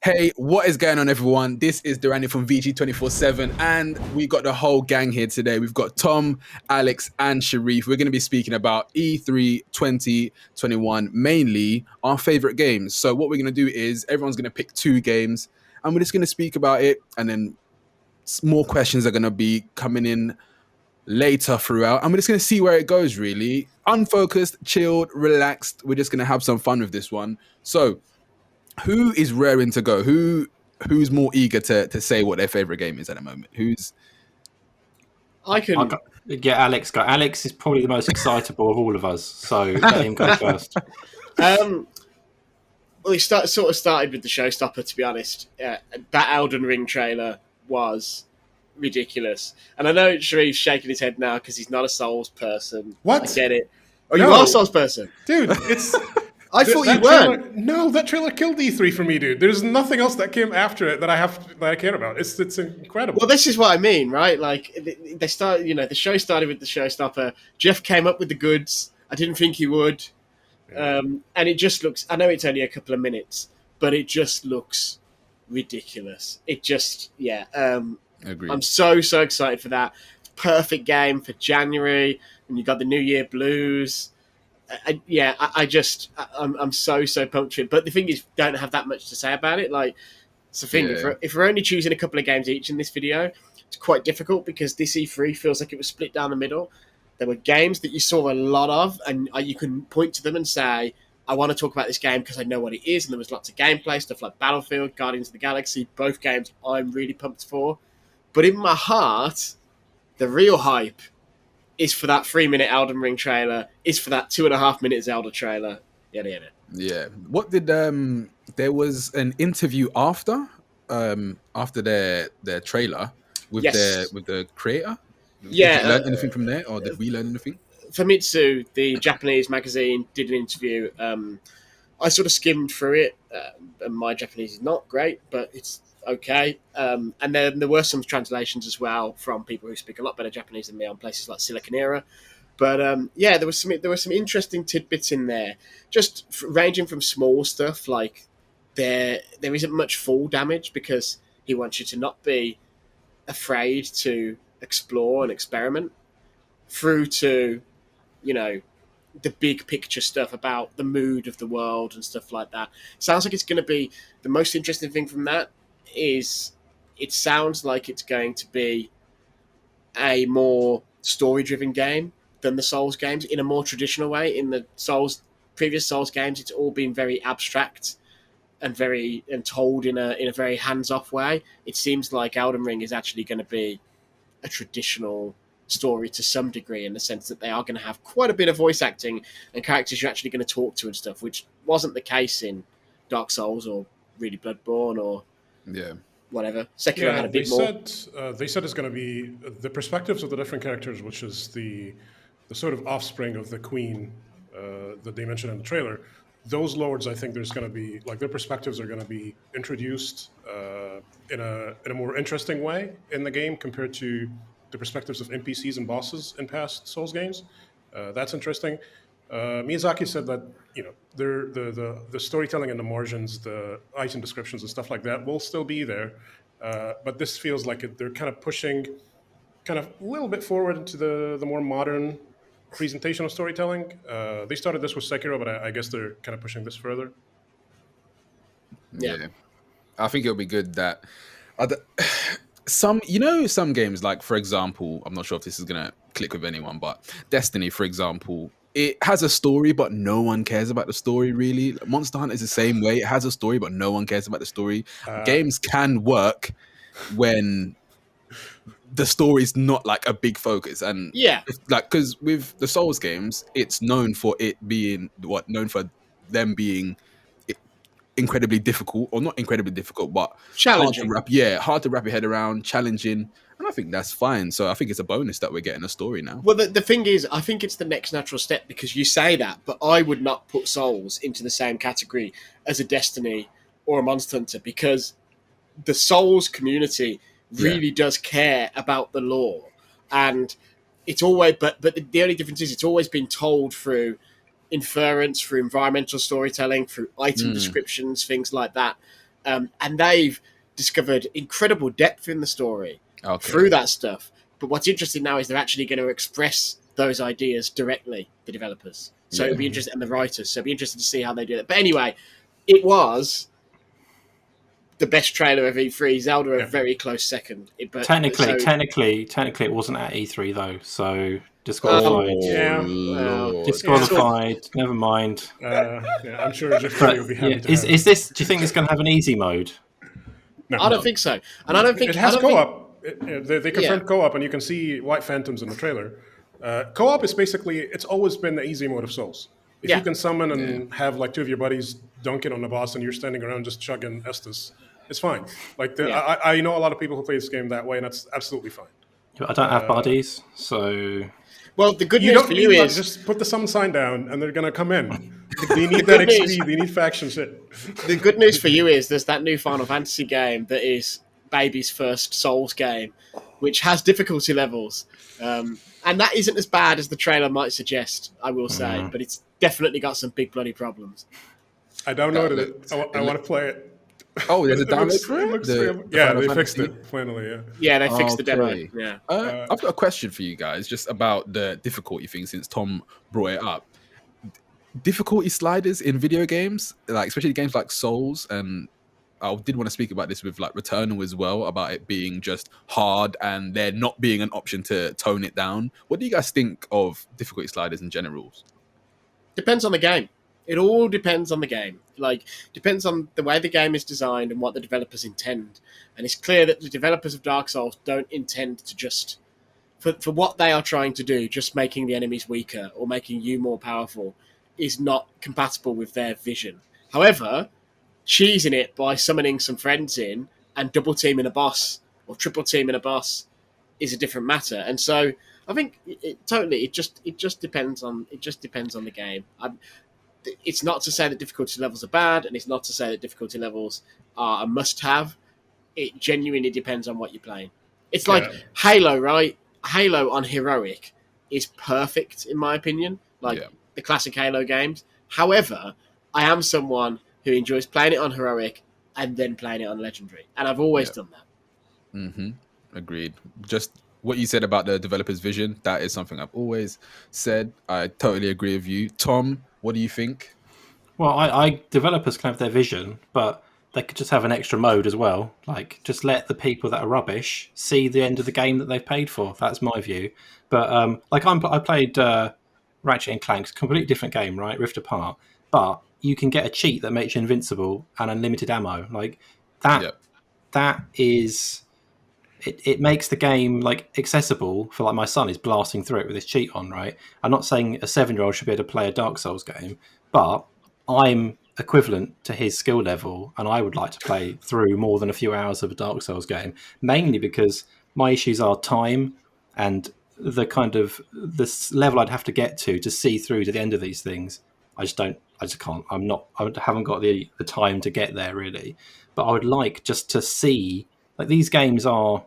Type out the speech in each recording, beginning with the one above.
Hey, what is going on, everyone? This is Dorrani from VG247, and we got the whole gang here today. We've got Tom, Alex, and Sherif. We're going to be speaking about E3 2021, mainly our favorite games. So, what we're going to do is everyone's going to pick 2 games, and we're just going to speak about it, and then more questions are going to be coming in later throughout, and we're just going to see where it goes. Really unfocused, chilled, relaxed. We're just going to have some fun with this one. So, who is raring to go? Who's more eager to say what their favorite game is at the moment? Who's I can get Alex go. Alex is probably the most excitable of all of us, so let him go first. Well, he sort of started with the showstopper, to be honest. That Elden Ring trailer was ridiculous. And I know Sherif's shaking his head now because he's not a Souls person. What? I get it. Oh, No. you are a Souls person? Dude, it's... I thought you trailer, weren't. No, that trailer killed E3 for me, dude. There's nothing else that came after it that I care about. It's incredible. Well, this is what I mean, right? Like, they start, the show started with the showstopper. Jeff came up with the goods. I didn't think he would. And it just looks... I know it's only a couple of minutes, but it just looks ridiculous. It just... Yeah. Agreed. I'm so excited for that. Perfect game for January, and you got the New Year blues. I'm so pumped for it. But the thing is, don't have that much to say about it. Like, it's the thing. Yeah. If we're only choosing a couple of games each in this video, it's quite difficult because this E3 feels like it was split down the middle. There were games that you saw a lot of, and you can point to them and say, I want to talk about this game because I know what it is. And there was lots of gameplay, stuff like Battlefield, Guardians of the Galaxy, both games I'm really pumped for. But in my heart, the real hype is for that 3-minute Elden Ring trailer, is for that 2.5-minute Zelda trailer. Yeah. What did there was an interview after their trailer with the creator? Yeah. Did you learn anything from there, or did we learn anything? Famitsu, the Japanese magazine, did an interview. I sort of skimmed through it, and my Japanese is not great, but it's okay. And then there were some translations as well from people who speak a lot better Japanese than me on places like Siliconera. But there were some interesting tidbits in there, just ranging from small stuff like there isn't much fall damage because he wants you to not be afraid to explore and experiment, through to the big picture stuff about the mood of the world and stuff like that. Sounds like it's going to be the most interesting thing from that is it sounds like it's going to be a more story-driven game than the Souls games in a more traditional way. In the previous Souls games, it's all been very abstract and told in a very hands-off way. It seems like Elden Ring is actually going to be a traditional story to some degree, in the sense that they are going to have quite a bit of voice acting and characters you're actually going to talk to and stuff, which wasn't the case in Dark Souls or really Bloodborne or whatever. Sekiro had a bit more. They said it's going to be the perspectives of the different characters, which is the sort of offspring of the queen that they mentioned in the trailer. Those lords, I think there's going to be, like, their perspectives are going to be introduced in a more interesting way in the game compared to the perspectives of NPCs and bosses in past Souls games. That's interesting. Miyazaki said that the storytelling and the margins, the item descriptions and stuff like that will still be there, but this feels like they're kind of pushing kind of a little bit forward into the more modern presentation of storytelling. They started this with Sekiro, but I guess they're kind of pushing this further. Yeah. I think it'll be good that some games, like, for example, I'm not sure if this is gonna click with anyone, but Destiny, for example, it has a story, but no one cares about the story, really. Monster Hunter is the same way. It has a story, but no one cares about the story. Games can work when the story is not like a big focus, and because with the Souls games, it's known for them being incredibly difficult, or not incredibly difficult, but challenging. Hard to wrap your head around, challenging, and I think that's fine. So I think it's a bonus that we're getting a story now. Well, the thing is, I think it's the next natural step, because you say that, but I would not put Souls into the same category as a Destiny or a Monster Hunter, because the Souls community really does care about the lore, and it's always. But the only difference is it's always been told through inference, through environmental storytelling, through item descriptions, things like that. and they've discovered incredible depth in the story through that stuff. But what's interesting now is they're actually going to express those ideas directly, the developers. So it'll be interesting, and the writers. So it'll be interesting to see how they do it. But anyway, it was the best trailer of E3. Zelda a very close second. Technically, it wasn't at E3 though. So disqualified. Disqualified. Never mind. I'm sure Jeff will be happy to is this? Do you think it's going to have an easy mode? No, I don't think so, and I don't think it has co-op. They confirmed co-op, and you can see White Phantoms in the trailer. Co-op is basically, it's always been the easy mode of Souls. If you can summon and have like two of your buddies dunk it on the boss, and you're standing around just chugging Estus, it's fine. Like I know a lot of people who play this game that way, and that's absolutely fine. I don't have buddies, so. Well, the good news for you is just put the summon sign down, and they're gonna come in. They need that XP. They need faction shit. The good news for you is there's that new Final Fantasy game that is baby's first Souls game, which has difficulty levels, and that isn't as bad as the trailer might suggest. I will say, but it's definitely got some big bloody problems. I downloaded it. I want to play it. Oh, there's a download for it? They fixed it finally. Yeah, they fixed the demo. Yeah. I've got a question for you guys, just about the difficulty thing, since Tom brought it up. Difficulty sliders in video games, like especially games like Souls, and I did want to speak about this with like Returnal as well, about it being just hard and there not being an option to tone it down. What do you guys think of difficulty sliders in general? Depends on the game. It all depends on the game. Like, depends on the way the game is designed and what the developers intend. And it's clear that the developers of Dark Souls don't intend to just, for what they are trying to do, just making the enemies weaker or making you more powerful is not compatible with their vision. However, cheesing it by summoning some friends in and double teaming a boss or triple teaming a boss is a different matter. And so I think it just depends on the game. It's not to say that difficulty levels are bad, and it's not to say that difficulty levels are a must-have. It genuinely depends on what you're playing. It's like Halo, right? Halo on Heroic is perfect, in my opinion, the classic Halo games. However, I am someone who enjoys playing it on Heroic and then playing it on Legendary, and I've always done that. Mm-hmm. Agreed. Just what you said about the developer's vision, that is something I've always said. I totally agree with you. Tom, what do you think? Well, I developers can have their vision, but they could just have an extra mode as well. Like, just let the people that are rubbish see the end of the game that they've paid for. That's my view. But I played Ratchet and Clank's completely different game, right? Rift Apart. But you can get a cheat that makes you invincible and unlimited ammo. Like that. That is. It makes the game like accessible for like my son is blasting through it with his cheat on, right? I'm not saying a 7-year-old should be able to play a Dark Souls game, but I'm equivalent to his skill level, and I would like to play through more than a few hours of a Dark Souls game, mainly because my issues are time and the kind of this level I'd have to get to see through to the end of these things. I just can't. I haven't got the time to get there really, but I would like just to see. Like, these games are,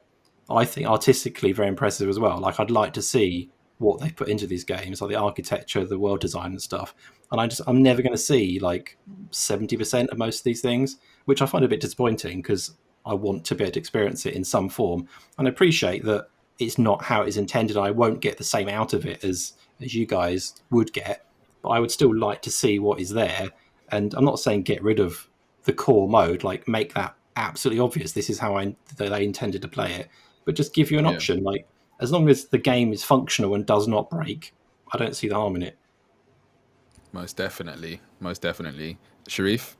I think, artistically very impressive as well. Like, I'd like to see what they put into these games, like the architecture, the world design and stuff. And I'm never going to see like 70% of most of these things, which I find a bit disappointing because I want to be able to experience it in some form. And I appreciate that it's not how it's intended. I won't get the same out of it as you guys would get, but I would still like to see what is there. And I'm not saying get rid of the core mode, like make that absolutely obvious. This is how they intended to play it, but just give you an option. Like, as long as the game is functional and does not break, I don't see the harm in it. Most definitely. Sherif?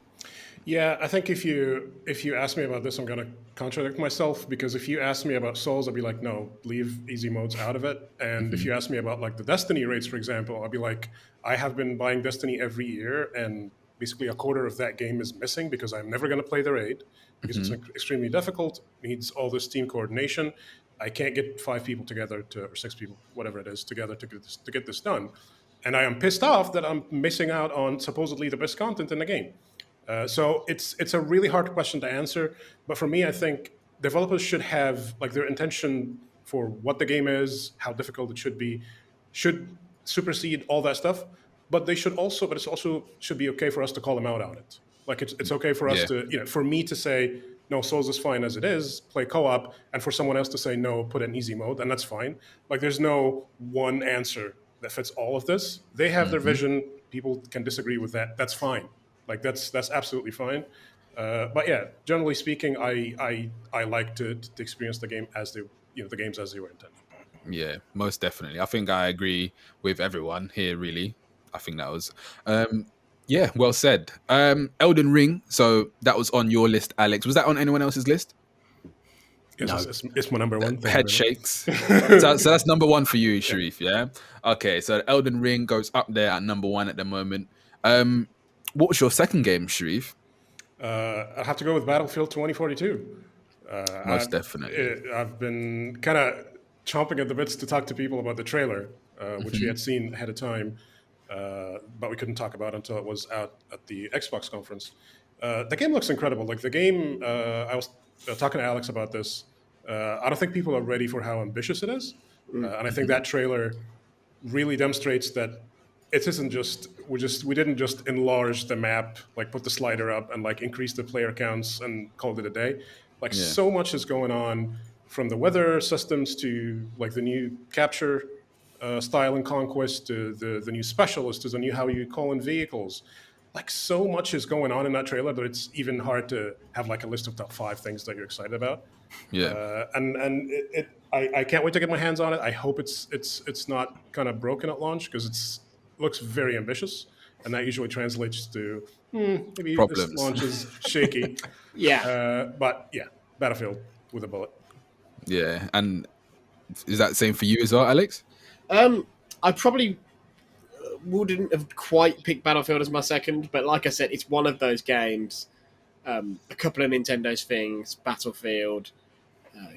Yeah, I think if you ask me about this, I'm going to contradict myself, because if you ask me about Souls, I'd be like, no, leave easy modes out of it. And if you ask me about like the Destiny rates, for example, I'd be like, I have been buying Destiny every year, and basically a quarter of that game is missing because I'm never going to play the raid, because it's extremely difficult, needs all this team coordination. I can't get 5 people together or 6 people, whatever it is, together to get this done. And I am pissed off that I'm missing out on supposedly the best content in the game. So it's a really hard question to answer. But for me, I think developers should have, like, their intention for what the game is, how difficult it should be, should supersede all that stuff. But it also should be okay for us to call them out on it. Like it's okay for us Yeah. to, for me to say no, Souls is fine as it is, play co-op, and for someone else to say no, put it in easy mode, and that's fine. Like there's no one answer that fits all of this. They have their vision. People can disagree with that. That's fine. Like that's absolutely fine. But yeah, generally speaking, I like to experience the game as they the games as they were intended. Yeah, most definitely. I think I agree with everyone here, really. I think that was yeah, well said. Elden Ring, so that was on your list, Alex. Was that on anyone else's list? Yes, No. it's my number one. Thank you Head very shakes. much. So that's number one for you, Sharif, yeah? Okay, so Elden Ring goes up there at number one at the moment. What was your second game, Sharif? I have to go with Battlefield 2042. Most definitely. I've been kind of chomping at the bits to talk to people about the trailer, which we had seen ahead of time, but we couldn't talk about until it was out at the Xbox conference. The game looks incredible. Like the game, I was talking to Alex about this. I don't think people are ready for how ambitious it is, and I think that trailer really demonstrates that it isn't just we didn't just enlarge the map, like put the slider up and like increase the player counts and called it a day. Like Yeah. so much is going on, from the weather systems to like the new capture style in Conquest to the new specialist to the new how you call in vehicles. Like so much is going on in that trailer that it's even hard to have like a list of top 5 things that you're excited about. Yeah. I can't wait to get my hands on it. I hope it's not kind of broken at launch because it's looks very ambitious, and that usually translates to maybe this Problems. launch is shaky. Yeah. But yeah, Battlefield with a bullet. Yeah. And is that the same for you as well, Alex? I probably wouldn't have quite picked Battlefield as my second, but like I said, it's one of those games. A couple of Nintendo's things, Battlefield,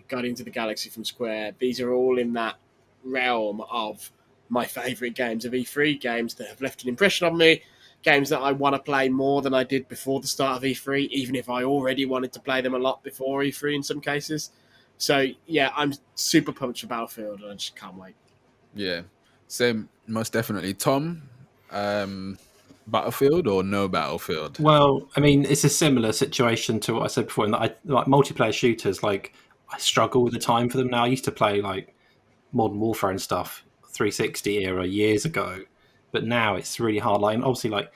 Guardians of the Galaxy from Square. These are all in that realm of my favourite games of E3, games that have left an impression on me, games that I want to play more than I did before the start of E3, even if I already wanted to play them a lot before E3 in some cases. So yeah, I'm super pumped for Battlefield, and I just can't wait. Yeah. Same, most definitely. Tom, Battlefield or no Battlefield? Well, I mean, it's a similar situation to what I said before in that I like multiplayer shooters. Like, I struggle with the time for them now. I used to play like Modern Warfare and stuff, 360 era years ago, but now it's really hard. Like, and obviously, I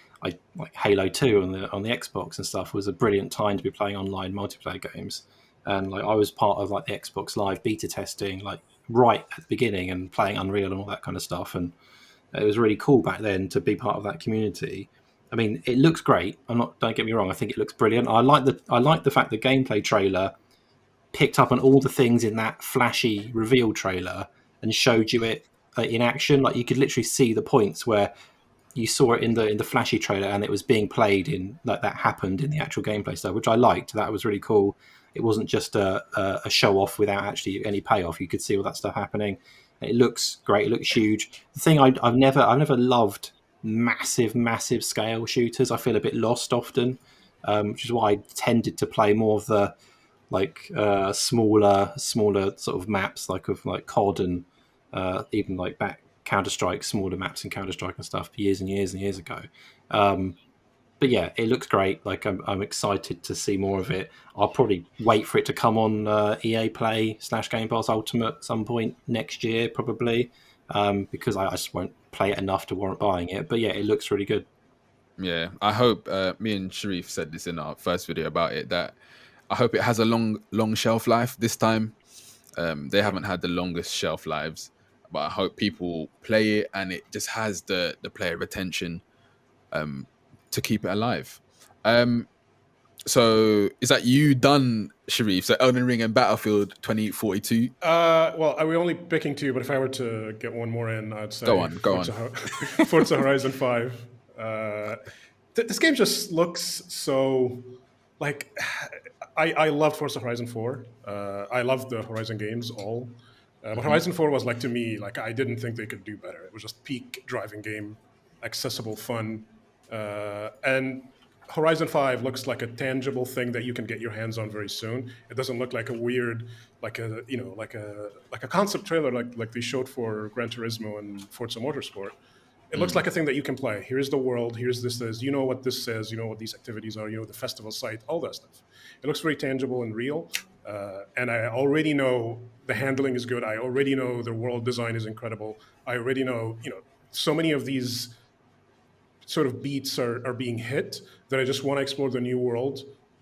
like Halo 2 on the Xbox and stuff was a brilliant time to be playing online multiplayer games. And like, I was part of like the Xbox Live beta testing, like right at the beginning, and playing Unreal and all that kind of stuff. And it was really cool back then to be part of that community. I mean, it looks great. Don't get me wrong. I think it looks brilliant. I like the fact the gameplay trailer picked up on all the things in that flashy reveal trailer and showed you it in action. Like you could literally see the points where you saw it in the flashy trailer and it was being played in like that happened in the actual gameplay stuff, which I liked. That was really cool. It wasn't just a show off without actually any payoff. You could see all that stuff happening. It looks great. It looks huge. The thing I've never loved massive scale shooters. I feel a bit lost often, which is why I tended to play more of the like smaller sort of maps, like of like COD and even like back Counter Strike, smaller maps in Counter Strike and stuff, years and years and years ago. But yeah, it looks great. Like I'm excited to see more of it. I'll probably wait for it to come on EA Play / Game Pass Ultimate at some point next year, probably, because I just won't play it enough to warrant buying it. But yeah, it looks really good. Yeah, I hope me and Sharif said this in our first video about it, that I hope it has a long shelf life this time. They haven't had the longest shelf lives, but I hope people play it and it just has the player retention to keep it alive. So is that you done, Sharif? So Elden Ring and Battlefield 2042? Well, are we only picking 2? But if I were to get one more in, I'd say Go on. Forza Horizon 5. This game just looks so like I loved Forza Horizon 4. I loved the Horizon games all. But Horizon 4 was like, to me, like I didn't think they could do better. It was just peak driving game, accessible, fun, and Horizon 5 looks like a tangible thing that you can get your hands on very soon. It doesn't look like a weird, like a concept trailer like they showed for Gran Turismo and Forza Motorsport. it looks like a thing that you can play. Here's the world. Here's this. You know what this says. You know what these activities are. You know the festival site. All that stuff. It looks very tangible and real. And I already know the handling is good. I already know the world design is incredible. I already know, so many of these sort of beats are being hit that I just want to explore the new world.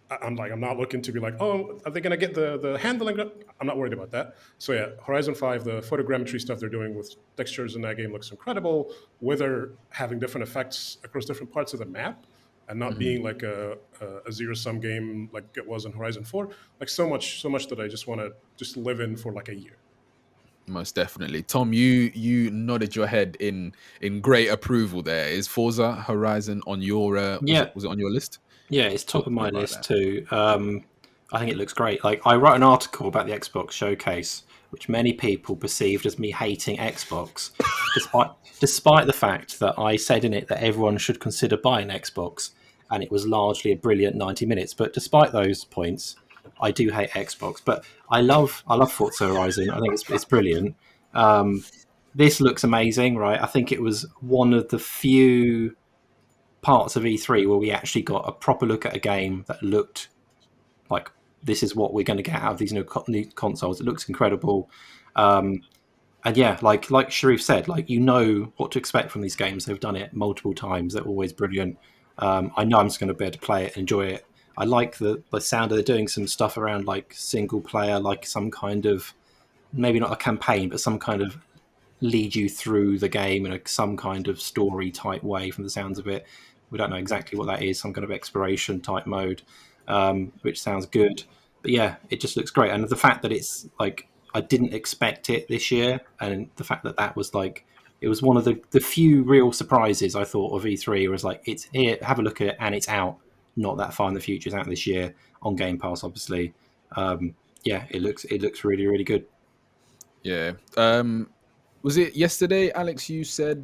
I'm not looking to be like, oh, are they going to get the handling? I'm not worried about that. So yeah, Horizon 5, the photogrammetry stuff they're doing with textures in that game looks incredible. Whether having different effects across different parts of the map and not being like a zero-sum game like it was in Horizon 4, like so much that I just want to just live in for like a year. Most definitely. Tom, you nodded your head in great approval there. Is Forza Horizon on your was it on your list? Yeah, it's top Talk of to me my about list that. too. I think it looks great. Like, I wrote an article about the Xbox showcase, which many people perceived as me hating Xbox, despite the fact that I said in it that everyone should consider buying Xbox, and it was largely a brilliant 90 minutes. But despite those points, I do hate Xbox. But I love Forza Horizon. I think it's brilliant. This looks amazing, right? I think it was one of the few parts of E3 where we actually got a proper look at a game that looked like this is what we're going to get out of these new consoles. It looks incredible. And yeah, like Sherif said, like, you know what to expect from these games. They've done it multiple times. They're always brilliant. I know I'm just going to be able to play it and enjoy it. I like the sound of they're doing some stuff around like single player, like some kind of, maybe not a campaign, but some kind of lead you through the game in some kind of story type way from the sounds of it. We don't know exactly what that is, some kind of exploration type mode, which sounds good. But yeah, it just looks great. And the fact that it's like, I didn't expect it this year, and the fact that that was like, it was one of the few real surprises I thought of E3, was like, it's here, have a look at it, and it's out not that far in the future. It's out this year on Game Pass, obviously. Yeah, it looks really, really good. Yeah. Was it yesterday, Alex? You said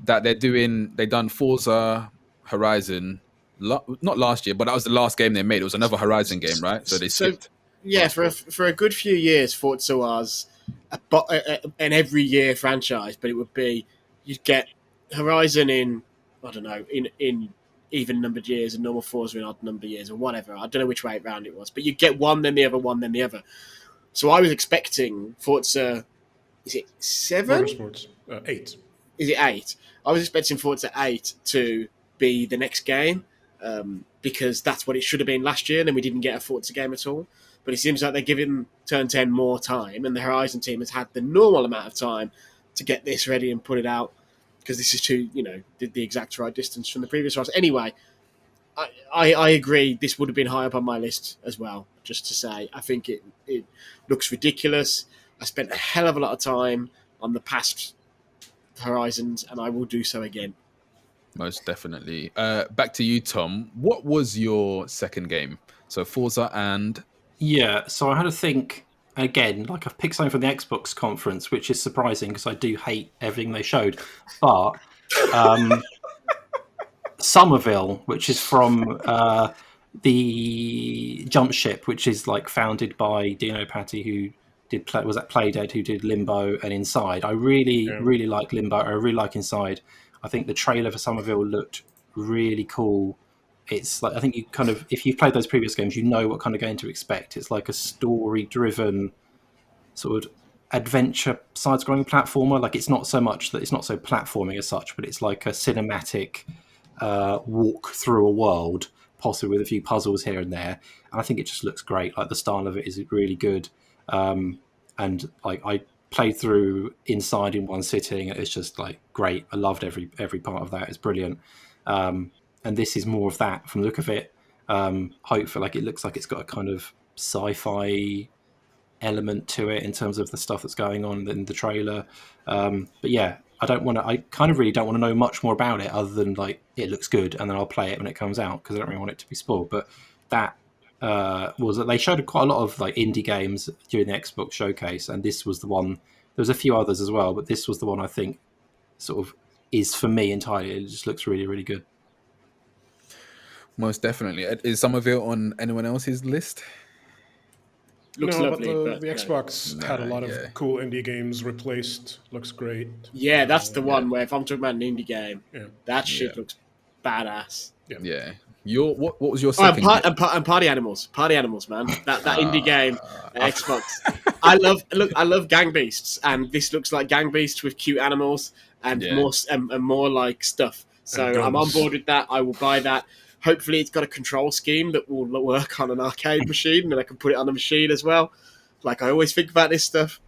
that they done Forza Horizon not last year, but that was the last game they made. It was another Horizon game, right? So they skipped. Yeah, for a good few years, Forza was an every year franchise, but it would be, you'd get Horizon in, I don't know, in even numbered years, and normal Forza in odd number years, or whatever. I don't know which way around it was, but you'd get one, then the other, one, then the other. So I was expecting Forza, is it 7? Motorsports 8. Is it 8? I was expecting Forza 8 to be the next game, because that's what it should have been last year, and then we didn't get a Forza game at all. But it seems like they're giving Turn 10 more time, and the Horizon team has had the normal amount of time to get this ready and put it out, because this is the exact right distance from the previous ones. Anyway, I agree, this would have been high up on my list as well, just to say. I think it looks ridiculous. I spent a hell of a lot of time on the past Horizons, and I will do so again. Most definitely. Back to you, Tom. What was your second game? So Forza and Yeah, so I had to think again. Like, I've picked something from the Xbox conference, which is surprising because I do hate everything they showed. But Somerville, which is from the Jump Ship, which is like founded by Dino Patti, who was at Playdead, who did Limbo and Inside. I really like Limbo. I really like Inside. I think the trailer for Somerville looked really cool. It's like, I think you kind of, if you've played those previous games, you know what kind of game to expect. It's like a story-driven sort of adventure side-scrolling platformer. Like, it's not so platforming as such, but it's like a cinematic walk through a world, possibly with a few puzzles here and there. And I think it just looks great. Like, the style of it is really good. And like, I played through Inside in one sitting. It's just like great. I loved every part of that. It's brilliant. And this is more of that from the look of it. Hopefully, like, it looks like it's got a kind of sci-fi element to it in terms of the stuff that's going on in the trailer. But yeah, I kind of really don't want to know much more about it, other than like, it looks good, and then I'll play it when it comes out, because I don't really want it to be spoiled. But that was that they showed quite a lot of like indie games during the Xbox showcase, and this was the one. There was a few others as well, but this was the one I think sort of is for me entirely. It just looks really, really good. most definitely. Is Somerville on anyone else's list? looks No, but lovely. the But the Xbox had a lot of yeah, cool indie games replaced. Looks great. yeah, that's the yeah, one where if I'm talking about an indie game, Yeah, that yeah, shit looks badass. yeah. yeah. Your what was your Oh, and, second game? and Party Animals, man. That indie game, Xbox. I've- I love Gang Beasts, and this looks like Gang Beasts with cute animals and yeah. more like stuff. And So I'm on guns. board with that. I will buy that. Hopefully, it's got a control scheme that will work on an arcade machine, and I can put it on a machine as well. Like I always think about this stuff.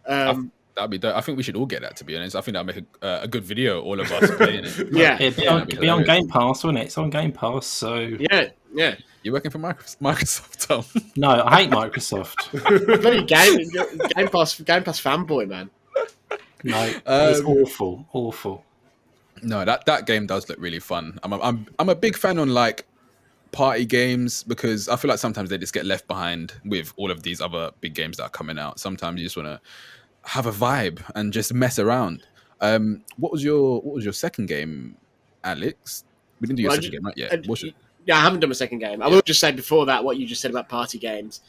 I, Um, that'd be dope. I think we should all get that. To be honest, I think that'd make a good video. All of us playing it. yeah, It'd be, yeah, on, That'd be it'd be on hilarious. Game Pass, wouldn't it? It's on Game Pass, so yeah. You're working for Microsoft, Tom. no, I hate Microsoft. Bloody Game Pass fanboy, man. No, it's awful, awful. No, that game does look really fun. I'm a big fan on like party games because I feel like sometimes they just get left behind with all of these other big games that are coming out. Sometimes you just want to have a vibe and just mess around. What was your second game, Alex? We didn't do your Well, second game right yet. What's it? yeah, I haven't done my second game. I will just say before that what you just said about party games.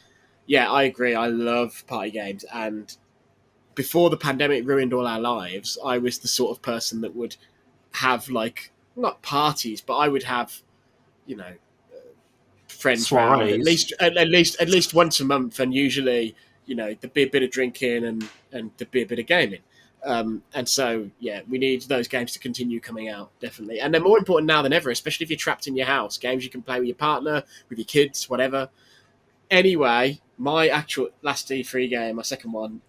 Yeah, I agree. I love party games, and before the pandemic ruined all our lives, I was the sort of person that would have like not parties, but I would have, you know, friends round Soirees. at least once a month, and usually, you know, there'd be a bit of drinking and there'd be a bit of gaming. And so, yeah, we need those games to continue coming out, definitely. And they're more important now than ever, especially if you're trapped in your house. Games you can play with your partner, with your kids, whatever. Anyway, my actual last E3 game, my second one,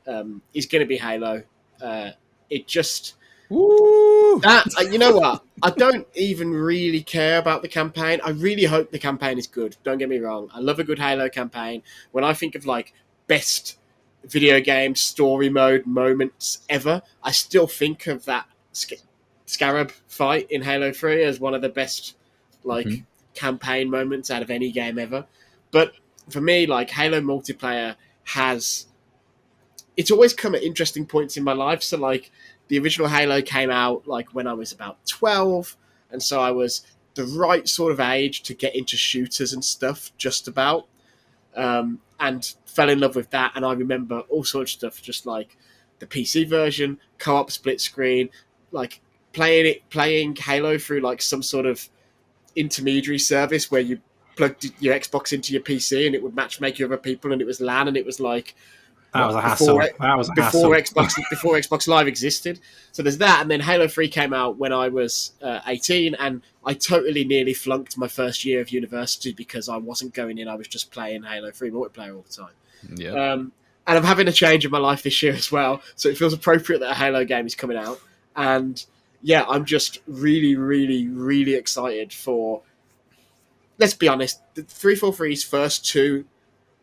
is going to be Halo. It just... Woo! You know what? I don't even really care about the campaign. I really hope the campaign is good. Don't get me wrong. I love a good Halo campaign. When I think of like best video game story mode moments ever, I still think of that Scarab fight in Halo 3 as one of the best like campaign moments out of any game ever. But for me, like Halo multiplayer has it's always come at interesting points in my life. So like the original Halo came out like when I was about 12, and so I was the right sort of age to get into shooters and stuff just about. And fell in love with that. And I remember all sorts of stuff, just like the PC version, co-op split screen, like playing Halo through like some sort of intermediary service where you plugged your Xbox into your PC and it would match make you other people, and it was LAN, and it was like That was a hassle. That was a hassle. before Xbox Live existed. So there's that, and then Halo 3 came out when I was 18, and I totally nearly flunked my first year of university because I wasn't going in. I was just playing Halo 3 multiplayer all the time. Yeah. And I'm having a change in my life this year as well, so it feels appropriate that a Halo game is coming out. And yeah, I'm just really, really, really excited for. Let's be honest, the 343's first two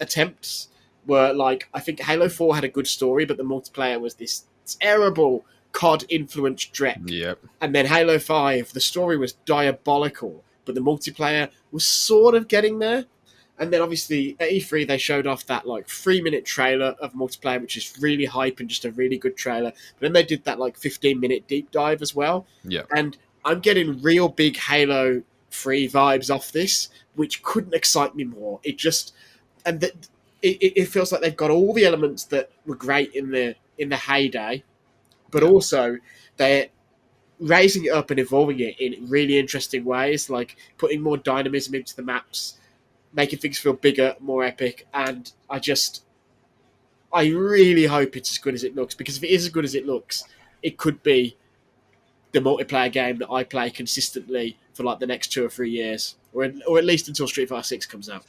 attempts were like, I think Halo 4 had a good story, but the multiplayer was this terrible COD influenced dreck. Yep. And then Halo 5, the story was diabolical, but the multiplayer was sort of getting there. And then obviously at E3 they showed off that like 3-minute trailer of multiplayer, which is really hype and just a really good trailer. But then they did that like 15-minute deep dive as well. Yeah. And I'm getting real big Halo 3 vibes off this, which couldn't excite me more. It just it feels like they've got all the elements that were great in the heyday, but also they're raising it up and evolving it in really interesting ways, like putting more dynamism into the maps, making things feel bigger, more epic. And I really hope it's as good as it looks, because if it is as good as it looks, it could be the multiplayer game that I play consistently for like the next 2 or 3 years, or at least until Street Fighter 6 comes out.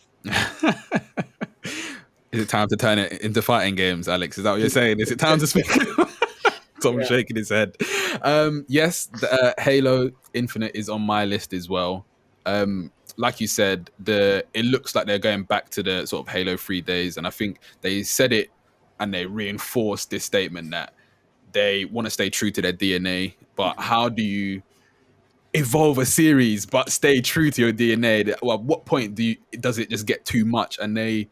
Is it time to turn it into fighting games, Alex? Is that what you're saying? Is it time to speak? Tom's shaking his head. Yes, Halo Infinite is on my list as well. Like you said, it looks like they're going back to the sort of Halo 3 days, and I think they said it and they reinforced this statement that they want to stay true to their DNA. But how do you evolve a series but stay true to your DNA? Well, at what point does it just get too much? And they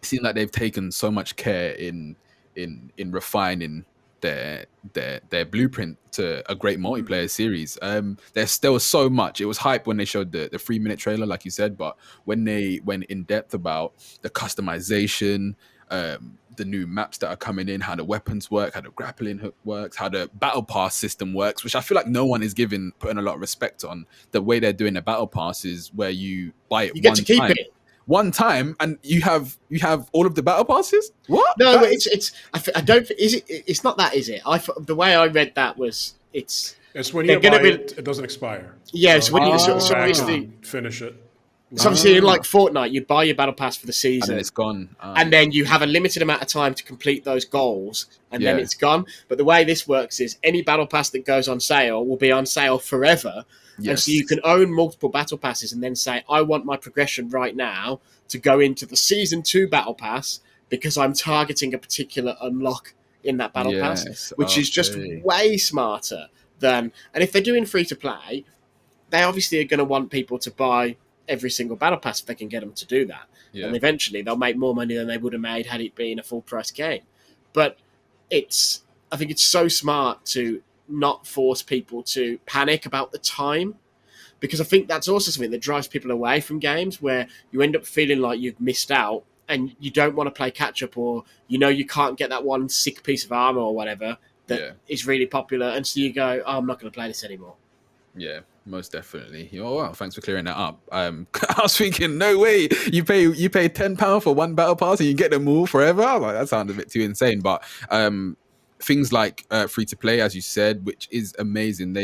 seem like they've taken so much care in refining their blueprint to a great multiplayer series. There's still so much. It was hype when they showed the 3-minute trailer, like you said, but when they went in depth about the customization, the new maps that are coming in, how the weapons work, how the grappling hook works, how the battle pass system works, which I feel like no one is putting a lot of respect on. The way they're doing the battle pass is where you buy it You get to keep time. it. One time, and you have all of the battle passes. What? No, but I don't. Is it? It's not that, is it? The way I read that was it's when they're you buy gonna be. it doesn't expire. Yeah, so when you go so back obviously and finish it. so obviously in like Fortnite, you buy your battle pass for the And season, then it's gone. and then you have a limited amount of time to complete those goals, and then Yeah. it's gone. But the way this works is any battle pass that goes on sale will be on sale forever. And so you can own multiple battle passes and then say, I want my progression right now to go into the Season 2 battle pass because I'm targeting a particular unlock in that battle pass, which is just way smarter than... And if they're doing free-to-play, they obviously are going to want people to buy every single battle pass if they can get them to do that. Yeah. And eventually they'll make more money than they would have made had it been a full-price game. But I think it's so smart to not force people to panic about the time, because I think that's also something that drives people away from games, where you end up feeling like you've missed out and you don't want to play catch up, or you can't get that one sick piece of armor or whatever that is really popular, and so you go, oh, I'm not going to play this anymore. Yeah, most definitely. Oh, wow, thanks for clearing that up. I was thinking, no way, you pay £10 for one battle pass and you get them all forever. Like, that sounds a bit too insane. But things like free to play, as you said, which is amazing.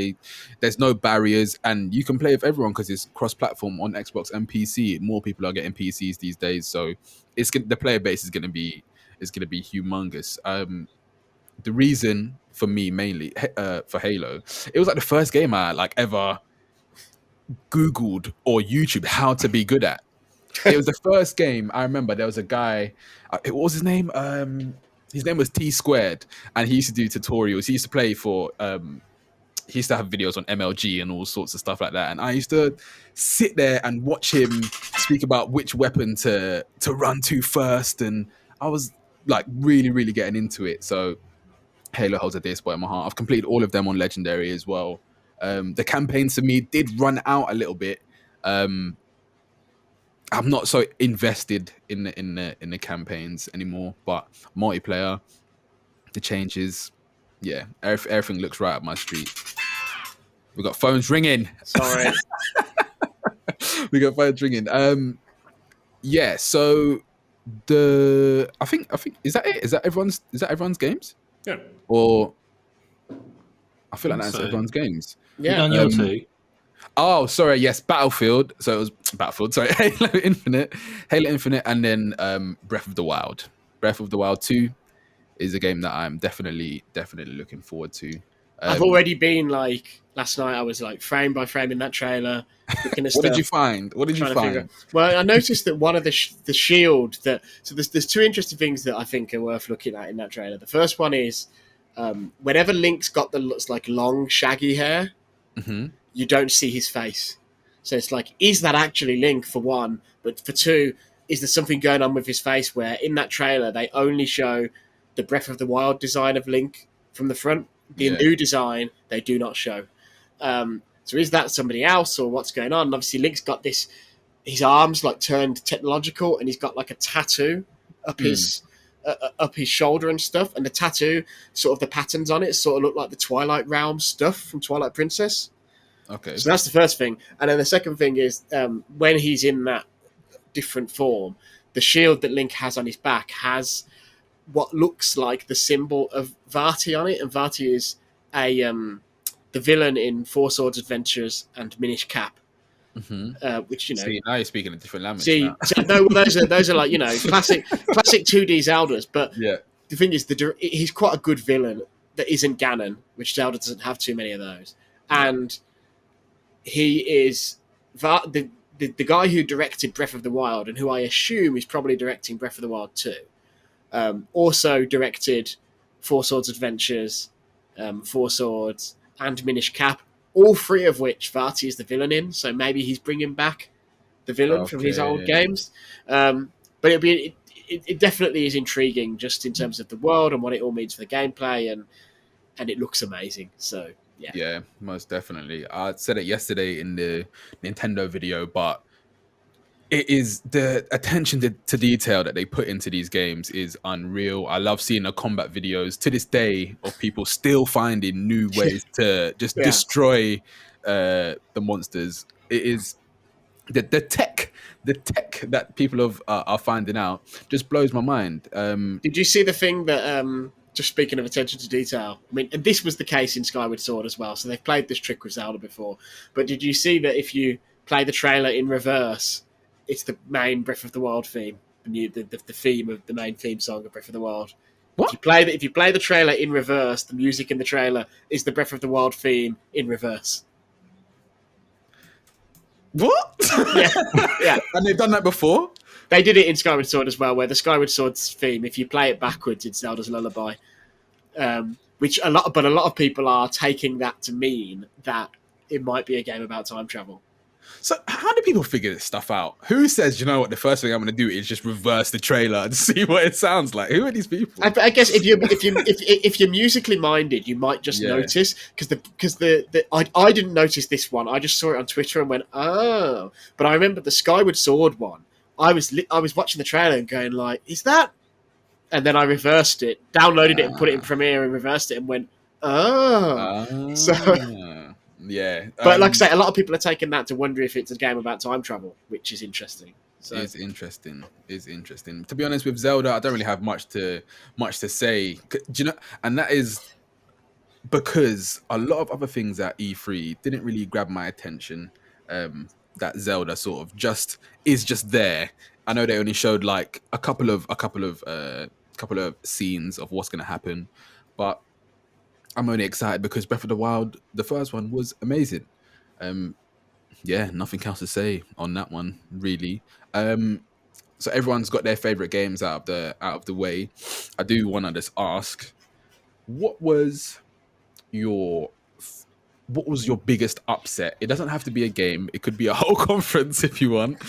There's no barriers, and you can play with everyone because it's cross-platform on Xbox and PC. More people are getting PCs these days, so the player base is going to be humongous. The reason for me mainly for Halo, it was like the first game I like ever Googled or YouTube how to be good at. It was the first game I remember. There was a guy. What was his name? His name was T Squared, and he used to do tutorials. He used to play for. He used to have videos on MLG and all sorts of stuff like that. And I used to sit there and watch him speak about which weapon to run to first. And I was like really, really getting into it. So Halo holds a dear spot in my heart. I've completed all of them on Legendary as well. The campaigns for me did run out a little bit. I'm not so invested in the campaigns anymore, but multiplayer, the changes, yeah, everything looks right up my street. We got phones ringing. Sorry. We got phones ringing. Yeah. So I think is that it? Is that everyone's games? Yeah. Or I feel like that's so. everyone's games. Yeah. You done your two? Oh, sorry. Yes, Battlefield. So it was Battlefield. Sorry, Halo Infinite, and then Breath of the Wild. Breath of the Wild 2 is a game that I'm definitely looking forward to. I've already been like last night. I was like frame by frame in that trailer. Looking at What did you find? Well, I noticed that one of the shield that there's two interesting things that I think are worth looking at in that trailer. The first one is whenever Link's got the looks like long shaggy hair, you don't see his face. So it's like, is that actually Link, for one? But for two, is there something going on with his face where in that trailer they only show the Breath of the Wild design of Link from the front? The new design they do not show. So is that somebody else, or what's going on? And obviously Link's got his arms like turned technological, and he's got like a tattoo up his shoulder and stuff. And the tattoo, sort of the patterns on it, sort of look like the Twilight Realm stuff from Twilight Princess. Okay. So that's the first thing. And then the second thing is when he's in that different form, the shield that Link has on his back has what looks like the symbol of Vati on it, and Vati is the villain in Four Swords Adventures and Minish Cap, which See, now you're speaking a different language. Those are like classic 2D Zeldas. But yeah, the thing is, he's quite a good villain that isn't Ganon, which Zelda doesn't have too many of those, and he is the guy who directed Breath of the Wild, and who I assume is probably directing Breath of the Wild 2. Also directed Four Swords Adventures, Four Swords, and Minish Cap, all three of which Vati is the villain in. So maybe he's bringing back the villain from his old games. But it definitely is intriguing, just in terms of the world and what it all means for the gameplay, and it looks amazing. So yeah, most definitely. I said it yesterday in the Nintendo video, but It is the attention to detail that they put into these games is unreal. I love seeing the combat videos to this day of people still finding new ways to just Yeah. destroy the monsters. It is the tech that people are finding out just blows my mind. Did you see the thing that, just speaking of attention to detail, I mean, and this was the case in Skyward Sword as well, so they've played this trick with Zelda before, but did you see that if you play the trailer in reverse, it's the main Breath of the Wild theme, the theme of the main theme song of Breath of the Wild? What? If you play the trailer in reverse, the music in the trailer is the Breath of the Wild theme in reverse. What? Yeah. And they've done that before? They did it in Skyward Sword as well, where the Skyward Sword's theme, if you play it backwards, it's Zelda's Lullaby. Which a lot of people are taking that to mean that it might be a game about time travel. So how do people figure this stuff out? Who says, you know what, the first thing I'm going to do is just reverse the trailer and see what it sounds like? Who are these people? I guess if you're musically minded, you might just notice because I didn't notice this one. I just saw it on Twitter and went, oh. But I remember the Skyward Sword one. I was watching the trailer and going like, is that? And then I reversed it, downloaded it, and put it in Premiere and reversed it and went, oh. So. Yeah, but like I say, a lot of people are taking that to wonder if it's a game about time travel, which is interesting. So. It's interesting. To be honest, with Zelda, I don't really have much to say. Do you know? And that is because a lot of other things at E3 didn't really grab my attention. That Zelda sort of is just there. I know they only showed like a couple of scenes of what's going to happen, but I'm only excited because Breath of the Wild, the first one, was amazing. Nothing else to say on that one, really. So everyone's got their favorite games out of the way. I do want to just ask, what was your biggest upset? It doesn't have to be a game. It could be a whole conference if you want.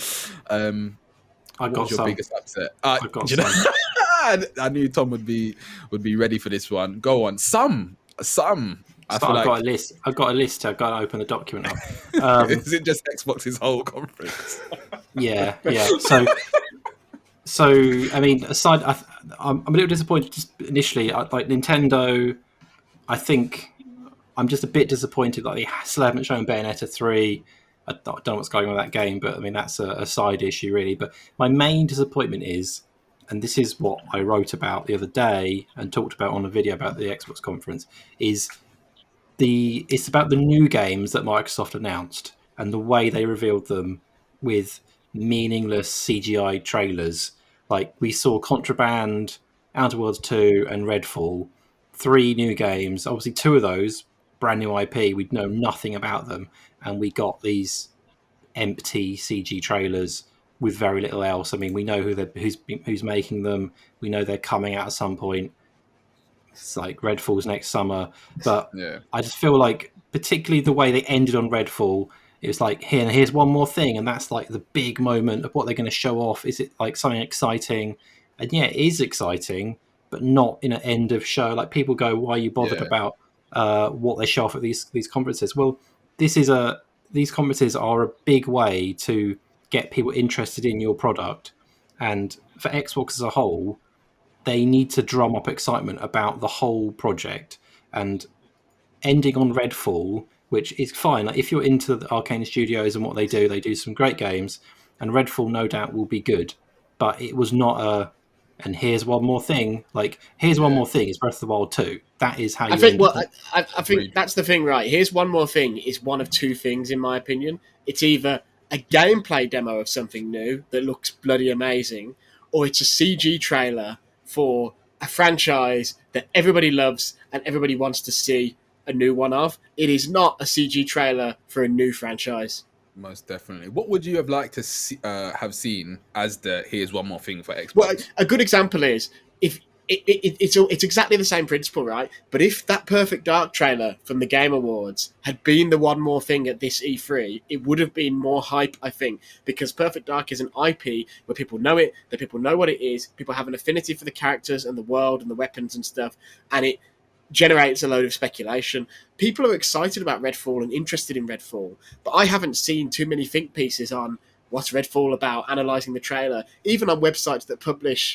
What was your biggest upset? I got some. I knew Tom would be ready for this one. Go on. Some. I've got a list. I've got to open the document up. Is it just Xbox's whole conference? Yeah. So I mean, aside, I'm a little disappointed just initially. Like Nintendo, I think I'm just a bit disappointed that they still haven't shown Bayonetta 3. I don't know what's going on with that game, but I mean that's a side issue really. But my main disappointment is, and this is what I wrote about the other day and talked about on a video about the Xbox conference, it's about the new games that Microsoft announced and the way they revealed them with meaningless CGI trailers. Like we saw Contraband, Outer Worlds 2 and Redfall, 3 new games. Obviously 2 of those, brand new IP, we'd know nothing about them. And we got these empty CG trailers with very little else. I mean, we know who's making them. We know they're coming out at some point. It's like Redfall's next summer. But I just feel like, particularly the way they ended on Redfall, it was like, here's one more thing. And that's like the big moment of what they're going to show off. Is it like something exciting? And yeah, it is exciting, but not in an end of show. Like people go, why are you bothered about what they show off at these conferences? Well, these conferences are a big way to get people interested in your product, and for Xbox as a whole, they need to drum up excitement about the whole project. And ending on Redfall, which is fine, like if you're into the Arcane Studios and what they do some great games, and Redfall no doubt will be good, but it was not and here's one more thing. Like here's one more thing is Breath of the Wild 2. That is how you. I think that's the thing, right? Here's one more thing is one of 2 things in my opinion. It's either a gameplay demo of something new that looks bloody amazing, or it's a CG trailer for a franchise that everybody loves and everybody wants to see a new one of. It is not a CG trailer for a new franchise. Most definitely. What would you have liked to have seen as the here's one more thing for Xbox? Well, a good example is if it's exactly the same principle, right? But if that Perfect Dark trailer from the Game Awards had been the one more thing at this E3, it would have been more hype, I think, because Perfect Dark is an IP where people know it, that people know what it is, people have an affinity for the characters and the world and the weapons and stuff, and it generates a load of speculation. People are excited about Redfall and interested in Redfall, but I haven't seen too many think pieces on, what's Redfall about, analysing the trailer, even on websites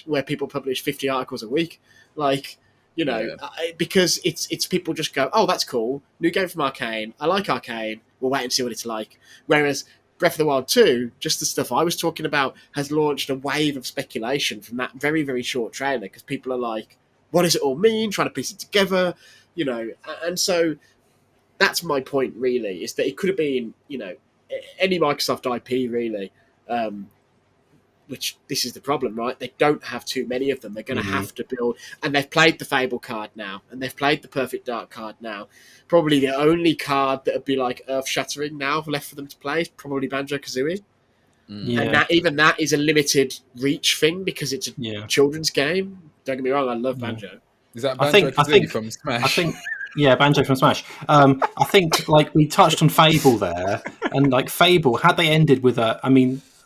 where people publish 50 articles a week, like, you know, because it's people just go, oh, that's cool, new game from Arcane, I like Arcane, we'll wait and see what it's like. Whereas Breath of the Wild 2, just the stuff I was talking about, has launched a wave of speculation from that very, very short trailer, because people are like, what does it all mean, trying to piece it together, you know, and so that's my point, really, is that it could have been, you know, any Microsoft IP, really, which this is the problem, right? They don't have too many of them. They're going to have to build, and they've played the Fable card now, and they've played the Perfect Dark card now. Probably the only card that would be like earth-shattering now left for them to play is probably Banjo-Kazooie. And even that is a limited reach thing because it's a children's game. Don't get me wrong, I love Banjo. Is that Banjo-Kazooie from Smash? Banjo from Smash. I think, like, we touched on Fable there, and like Fable, had they ended with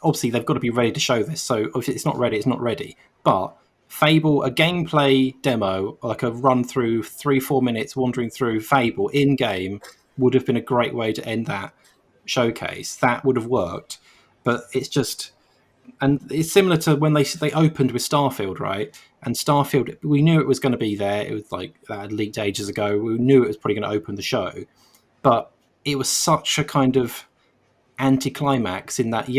obviously they've got to be ready to show this, so if it's not ready, it's not ready. But Fable, a gameplay demo, like a run through 3-4 minutes wandering through Fable in game, would have been a great way to end that showcase. That would have worked, but it's just, and it's similar to when they opened with Starfield, right? And Starfield, we knew it was going to be there. It was like that had leaked ages ago. We knew it was probably going to open the show, but it was such a kind of anticlimax in that,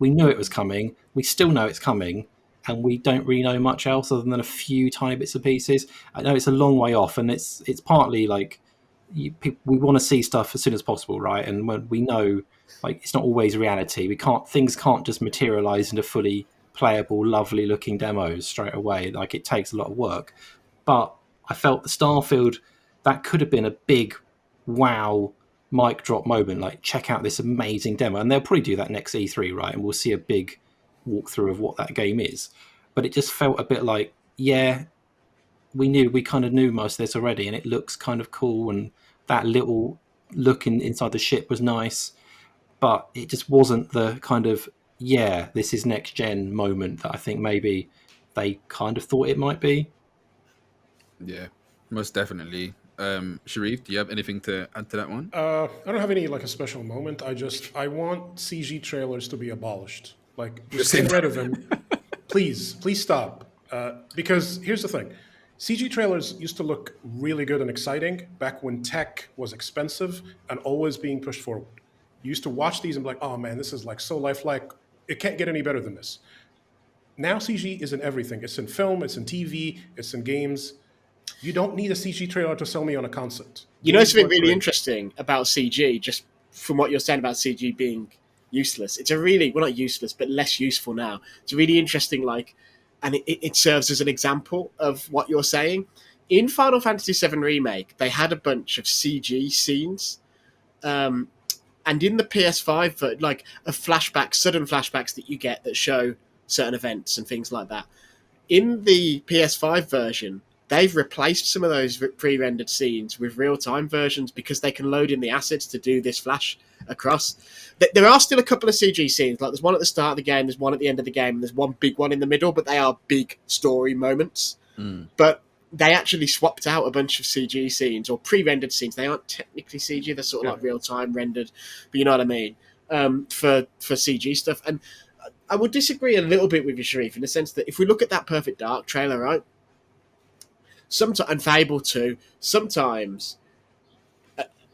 we knew it was coming. We still know it's coming, and we don't really know much else other than a few tiny bits and pieces. I know it's a long way off, and it's partly like we want to see stuff as soon as possible, right? And when we know, like, it's not always reality. Things can't just materialize into fully playable, lovely looking demos straight away. Like, it takes a lot of work. But I felt the Starfield, that could have been a big wow mic drop moment, like, check out this amazing demo. And they'll probably do that next E3, right? And we'll see a big walkthrough of what that game is. But it just felt a bit like, we kind of knew most of this already, and it looks kind of cool, and that little look inside the ship was nice, but it just wasn't the kind of, this is next gen moment that I think maybe they kind of thought it might be. Yeah, most definitely. Sherif, do you have anything to add to that one? I don't have any like a special moment. I want CG trailers to be abolished. Like, just get rid of them. Please stop. Because here's the thing. CG trailers used to look really good and exciting back when tech was expensive and always being pushed forward. You used to watch these and be like, oh man, this is like so lifelike. It can't get any better than this. Now CG is in everything. It's in film, it's in TV, it's in games. You don't need a CG trailer to sell me on a concept. You know something really interesting about CG, just from what you're saying about CG being useless. It's a really, well, not useless, but less useful now. It's a really interesting, like, and it serves as an example of what you're saying. In Final Fantasy VII Remake, they had a bunch of CG scenes, and in the PS5, like, of flashbacks, sudden flashbacks that you get that show certain events and things like that. In the PS5 version, they've replaced some of those pre-rendered scenes with real-time versions because they can load in the assets to do this flash across. There are still a couple of CG scenes. Like, there's one at the start of the game, there's one at the end of the game, and there's one big one in the middle, but they are big story moments. But they actually swapped out a bunch of CG scenes or pre-rendered scenes. They aren't technically CG, they're sort of like real-time rendered, but you know what I mean, for CG stuff. And I would disagree a little bit with you, Sherif, in the sense that if we look at that Perfect Dark trailer, right, and Fable 2, sometimes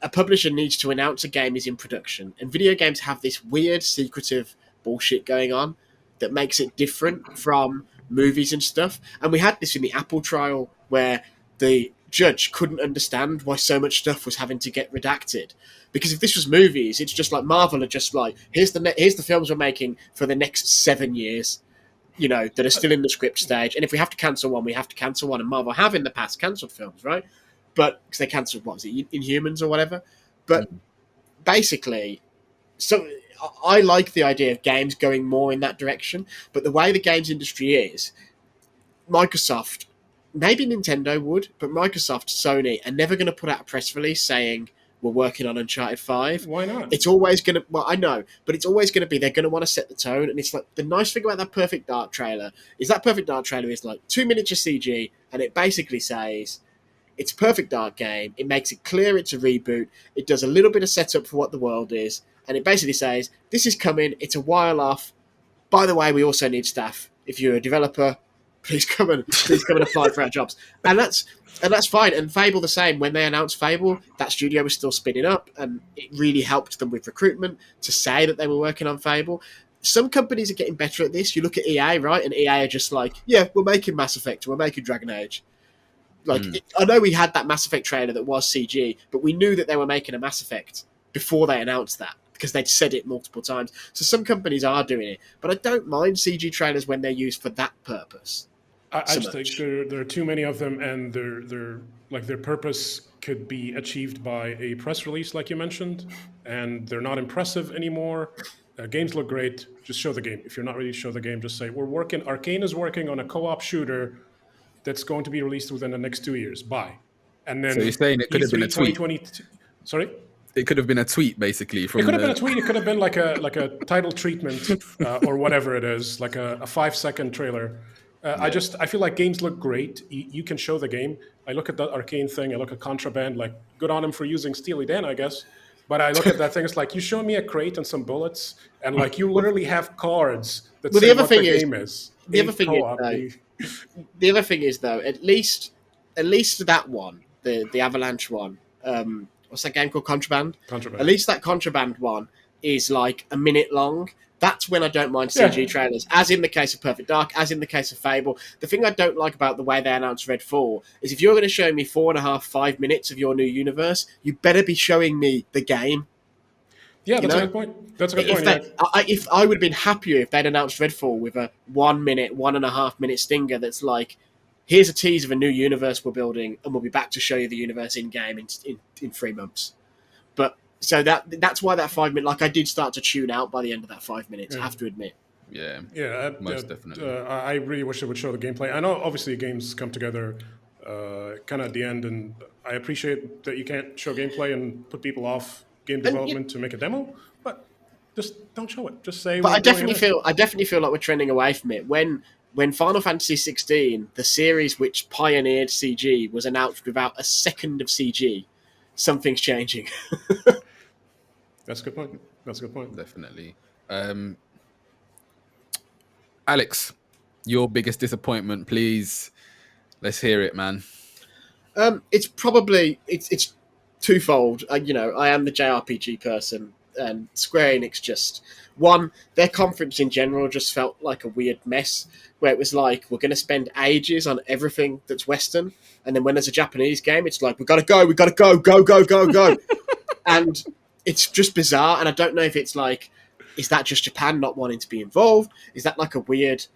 a publisher needs to announce a game is in production, and video games have this weird secretive bullshit going on that makes it different from movies and stuff. And we had this in the Apple trial where the judge couldn't understand why so much stuff was having to get redacted, because if this was movies, it's just like Marvel are just like, here's the films we're making for the next 7 years, you know, that are still in the script stage. And if we have to cancel one, we have to cancel one. And Marvel have in the past cancelled films, right? But because they cancelled, what was it, Inhumans or whatever. But basically, so I like the idea of games going more in that direction. But the way the games industry is, Microsoft, maybe Nintendo would, but Microsoft, Sony are never going to put out a press release saying, we're working on Uncharted 5. Why not? It's always going to... Well, I know, but it's always going to be... They're going to want to set the tone, and it's like... The nice thing about that Perfect Dark trailer is that Perfect Dark trailer is like 2 minutes of CG, and it basically says, it's a Perfect Dark game. It makes it clear it's a reboot. It does a little bit of setup for what the world is, and it basically says, this is coming, it's a while off. By the way, we also need staff. If you're a developer, please come and apply for our jobs. And that's fine. And Fable the same. When they announced Fable, that studio was still spinning up, and it really helped them with recruitment to say that they were working on Fable. Some companies are getting better at this. You look at EA, right? And EA are just like, yeah, we're making Mass Effect, we're making Dragon Age. I know we had that Mass Effect trailer that was CG, but we knew that they were making a Mass Effect before they announced that, because they'd said it multiple times. So some companies are doing it, but I don't mind CG trailers when they're used for that purpose. I just think there are too many of them, and their purpose could be achieved by a press release, like you mentioned, and they're not impressive anymore. Games look great. Just show the game. If you're not ready to show the game, just say Arcane is working on a co-op shooter that's going to be released within the next 2 years. Bye. And then So you're saying it could have been a tweet? Sorry? It could have been a tweet, basically. It could have been a tweet. It could have been like a title treatment or whatever it is, like a 5-second trailer. I feel like games look great. You can show the game. I look at the Arcane thing. I look at Contraband. Like, good on him for using Steely Dan, I guess. But I look at that thing. It's like, you show me a crate and some bullets, and like you literally have cards that say what the game is. The other thing is though, at least that one, the Avalanche one. What's that game called? Contraband. At least that Contraband one is like a minute long. That's when I don't mind CG trailers, as in the case of Perfect Dark, as in the case of Fable. The thing I don't like about the way they announced Redfall is if you're going to show me 4.5-5 minutes of your new universe, you better be showing me the game. Yeah, that's a good point. That's a good point. If I would have been happier if they'd announced Redfall with a 1 minute, 1.5 minute stinger that's like, here's a tease of a new universe we're building, and we'll be back to show you the universe in-game in 3 months. But so that's why that 5 minute, like I did start to tune out by the end of that 5 minutes, I have to admit. Yeah, most definitely. I really wish it would show the gameplay. I know obviously games come together kind of at the end, and I appreciate that you can't show gameplay and put people off game development to make a demo, but just don't show it. Just say. But I definitely feel like we're trending away from it. When Final Fantasy XVI, the series which pioneered CG, was announced without a second of CG, something's changing. That's a good point. Definitely. Alex, your biggest disappointment, please. Let's hear it, man. It's probably it's twofold. I am the JRPG person, and Square Enix just their conference in general just felt like a weird mess, where it was like, we're going to spend ages on everything that's Western, and then when there's a Japanese game, it's like, we gotta go, go. And it's just bizarre, and I don't know if it's like, is that just Japan not wanting to be involved? Is that like a weird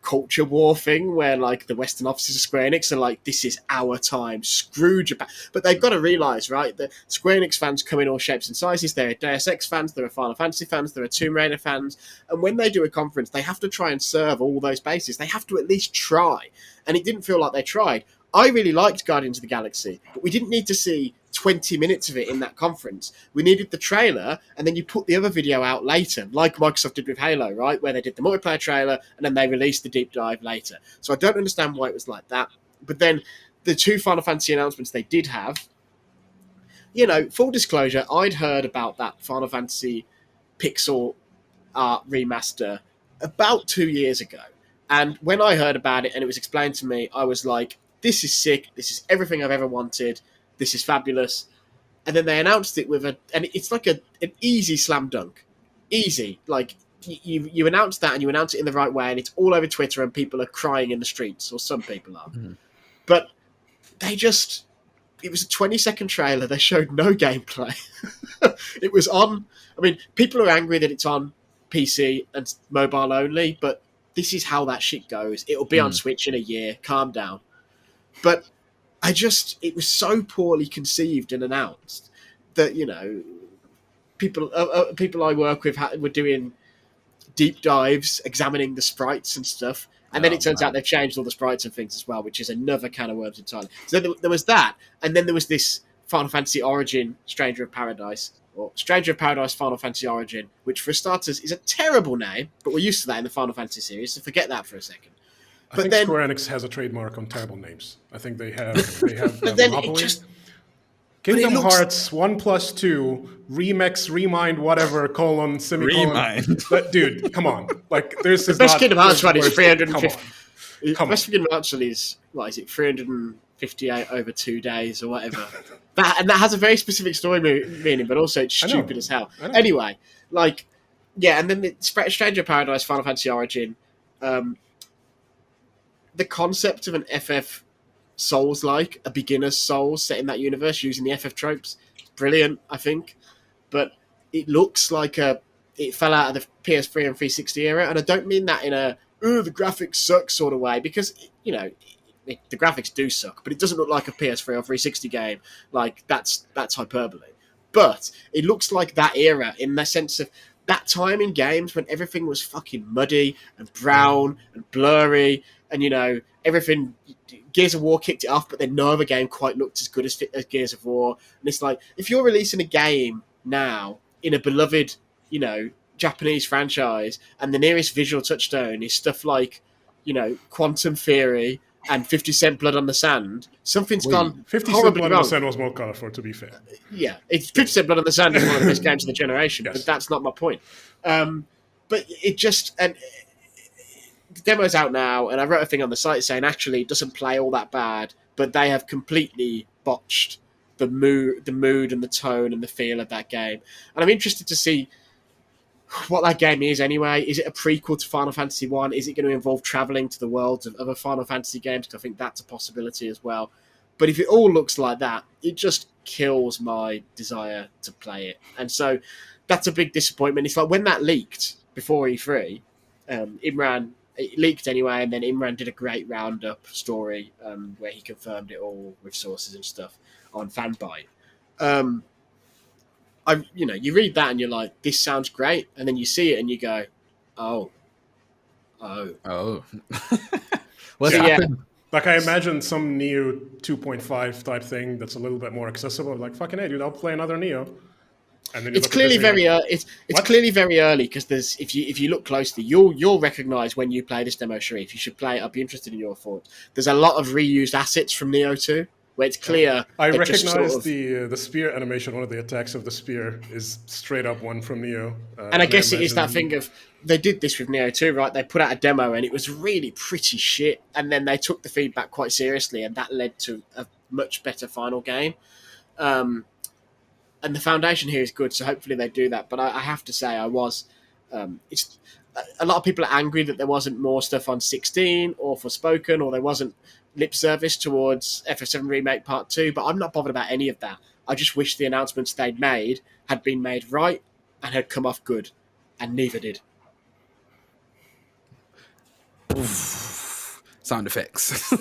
culture war thing where like the Western offices of Square Enix are like, this is our time, screw Japan? But they've got to realise, right, that Square Enix fans come in all shapes and sizes. There are Deus Ex fans, there are Final Fantasy fans, there are Tomb Raider fans, and when they do a conference, they have to try and serve all those bases. They have to at least try, and it didn't feel like they tried. I really liked Guardians of the Galaxy, but we didn't need to see 20 minutes of it in that conference. We needed the trailer, and then you put the other video out later, like Microsoft did with Halo, right? Where they did the multiplayer trailer, and then they released the deep dive later. So I don't understand why it was like that. But then the 2 Final Fantasy announcements they did have, full disclosure, I'd heard about that Final Fantasy pixel art remaster about 2 years ago. And when I heard about it and it was explained to me, I was like, this is sick. This is everything I've ever wanted. This is fabulous. And then they announced it and it's like an easy slam dunk. Easy. Like, you announce that and you announce it in the right way, and it's all over Twitter and people are crying in the streets, or some people are. Mm. But it was a 20-second trailer. They showed no gameplay. It was people are angry that it's on PC and mobile only, but this is how that shit goes. It'll be on Switch in a year. Calm down. But it was so poorly conceived and announced that, people I work with were doing deep dives, examining the sprites and stuff. And then it turns out they've changed all the sprites and things as well, which is another can of worms entirely. So there was that. And then there was this Final Fantasy Origin Stranger of Paradise, or Stranger of Paradise Final Fantasy Origin, which for starters is a terrible name, but we're used to that in the Final Fantasy series, so forget that for a second. I think Square Enix has a trademark on terrible names. I think they have a monopoly. Kingdom looks- Hearts 1+2 remix, remind, whatever, colon, semicolon. Remind. Dude, come on. Like, this The is best not Kingdom Hearts one is worst- 350. Come on. The Come best on. Kingdom Hearts one is, what is it, 358 over 2 days or whatever. that has a very specific story meaning, but also it's I know. stupid as hell. I know. Anyway, like, yeah, and then the Stranger of Paradise, Final Fantasy Origin, the concept of an FF Souls-like, a beginner's Souls set in that universe using the FF tropes, brilliant, I think. But it looks like it fell out of the PS3 and 360 era, and I don't mean that in a the graphics suck sort of way, because the graphics do suck, but it doesn't look like a PS3 or 360 game. Like that's hyperbole. But it looks like that era in the sense of that time in games when everything was fucking muddy and brown and blurry, and everything. Gears of War kicked it off, but then no other game quite looked as good as Gears of War. And it's like, if you're releasing a game now in a beloved, Japanese franchise, and the nearest visual touchstone is stuff like, Quantum Theory and 50 Cent Blood on the Sand, something's gone 50 Cent horribly Blood on wrong. the Sand was more colorful, to be fair. Yeah, it's 50 Cent Blood on the Sand is one of the best games of the generation, Yes. but that's not my point. But it just... and the demo's out now, and I wrote a thing on the site saying actually it doesn't play all that bad, but they have completely botched the mood and the tone and the feel of that game. And I'm interested to see what that game is anyway. Is it a prequel to Final Fantasy 1? Is it going to involve travelling to the worlds of other Final Fantasy games? Because I think that's a possibility as well. But if it all looks like that, it just kills my desire to play it. And so that's a big disappointment. It's like when that leaked before E3, Imran... It leaked anyway, and then Imran did a great roundup story where he confirmed it all with sources and stuff on Fanbyte. You read that and you're like, this sounds great, and then you see it and you go, oh. What's So, happened? Like, I imagine some Neo 2.5 type thing that's a little bit more accessible. Like, fucking hey, dude, I'll play another Neo. And then It's clearly very it's What? clearly very early, because there's if you look closely, you'll recognize when you play this demo, Sherif. You should play it. I'd be interested in your thoughts. There's a lot of reused assets from Neo 2 where it's clear. I they've recognize just sort of- the spear animation. One of the attacks of the spear is straight up one from Neo. and I guess it is that imagine- thing of they did this with Neo 2, right? They put out a demo and it was really pretty shit, and then they took the feedback quite seriously, and that led to a much better final game. And the foundation here is good, so hopefully they do that. But I have to say, it's a lot of people are angry that there wasn't more stuff on 16 or Forspoken, or there wasn't lip service towards FF7 Remake Part 2, but I'm not bothered about any of that. I just wish the announcements they'd made had been made right and had come off good, and neither did. Sound effects.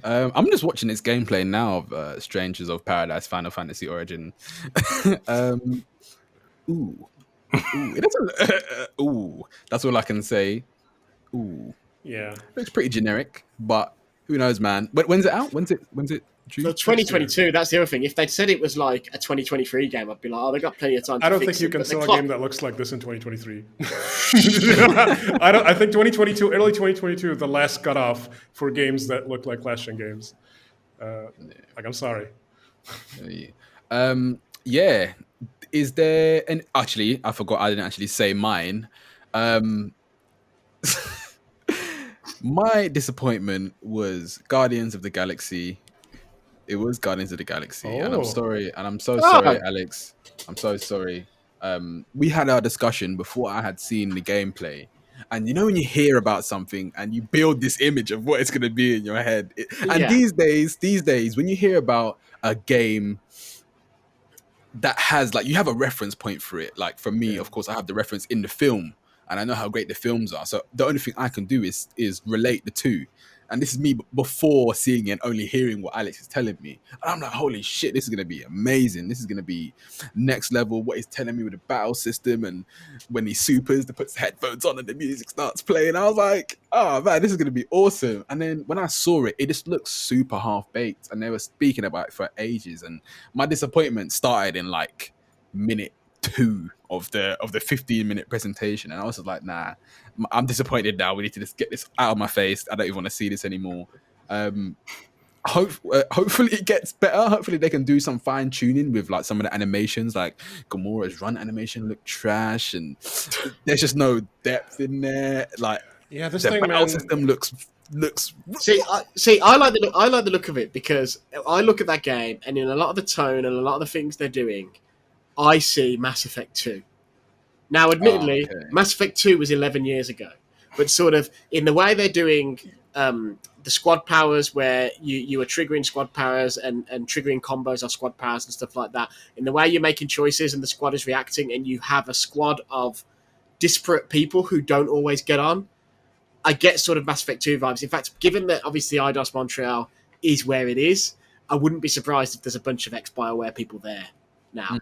I'm just watching this gameplay now of Strangers of Paradise Final Fantasy Origin. It doesn't. Ooh, that's all I can say. Ooh, Yeah. looks pretty generic, but who knows, man? When's it out? When's it due? So 2022, that's the other thing. If they'd said it was like a 2023 game, I'd be like, oh, they've got plenty of time to I don't fix think you it. can But the sell a clock- game that looks like this in 2023. I think 2022, early 2022, the last cutoff for games that look like last-gen games. I'm sorry. Yeah. Is there an actually? I forgot. I didn't actually say mine. My disappointment was Guardians of the Galaxy. It was Guardians of the Galaxy, and I'm Oh. sorry, and I'm so sorry, Alex. I'm so sorry. We had our discussion before I had seen the gameplay, and when you hear about something and you build this image of what it's going to be in your head, and Yeah. these days, when you hear about a game that has you have a reference point for it. Like for me, of course, I have the reference in the film, and I know how great the films are. So the only thing I can do is relate the two. And this is me before seeing it and only hearing what Alex is telling me. And I'm like, holy shit, this is going to be amazing. This is going to be next level. What he's telling me with the battle system, and when he supers, he puts the headphones on and the music starts playing. I was like, oh man, this is going to be awesome. And then when I saw it, it just looks super half-baked. And they were speaking about it for ages. And my disappointment started in minute 2 of the 15-minute presentation, and I was just like, nah, I'm disappointed now. We need to just get this out of my face. I don't even want to see this anymore. hopefully it gets better. Hopefully they can do some fine tuning with like some of the animations. Like Gamora's run animation looked trash, and there's just no depth in there. Like Yeah, this the thing, battle man. system looks. I like the look of it because I look at that game and in a lot of the tone and a lot of the things they're doing, I see Mass Effect 2. Now, Oh, admittedly, okay. Mass Effect 2 was 11 years ago, but sort of in the way they're doing the squad powers, where you are triggering squad powers and triggering combos of squad powers and stuff like that, in the way you're making choices and the squad is reacting, and you have a squad of disparate people who don't always get on, I get sort of Mass Effect 2 vibes. In fact, given that obviously IDOS Montreal is where it is, I wouldn't be surprised if there's a bunch of ex-BioWare people there now,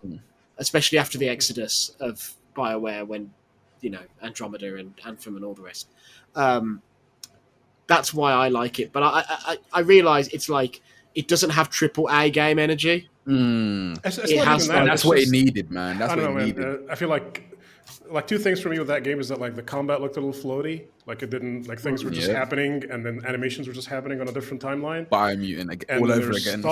especially after the exodus of BioWare when, Andromeda and Anthem and all the rest. That's why I like it. But I realise it's like, it doesn't have AAA game energy. It's It not has even like- that. That's It's what it just- needed, man. That's I what don't it know, man. needed. I feel like two things for me with that game is that like the combat looked a little floaty, like it didn't, like things were just Yeah. happening, and then animations were just happening on a different timeline. Biomutant And all over their again.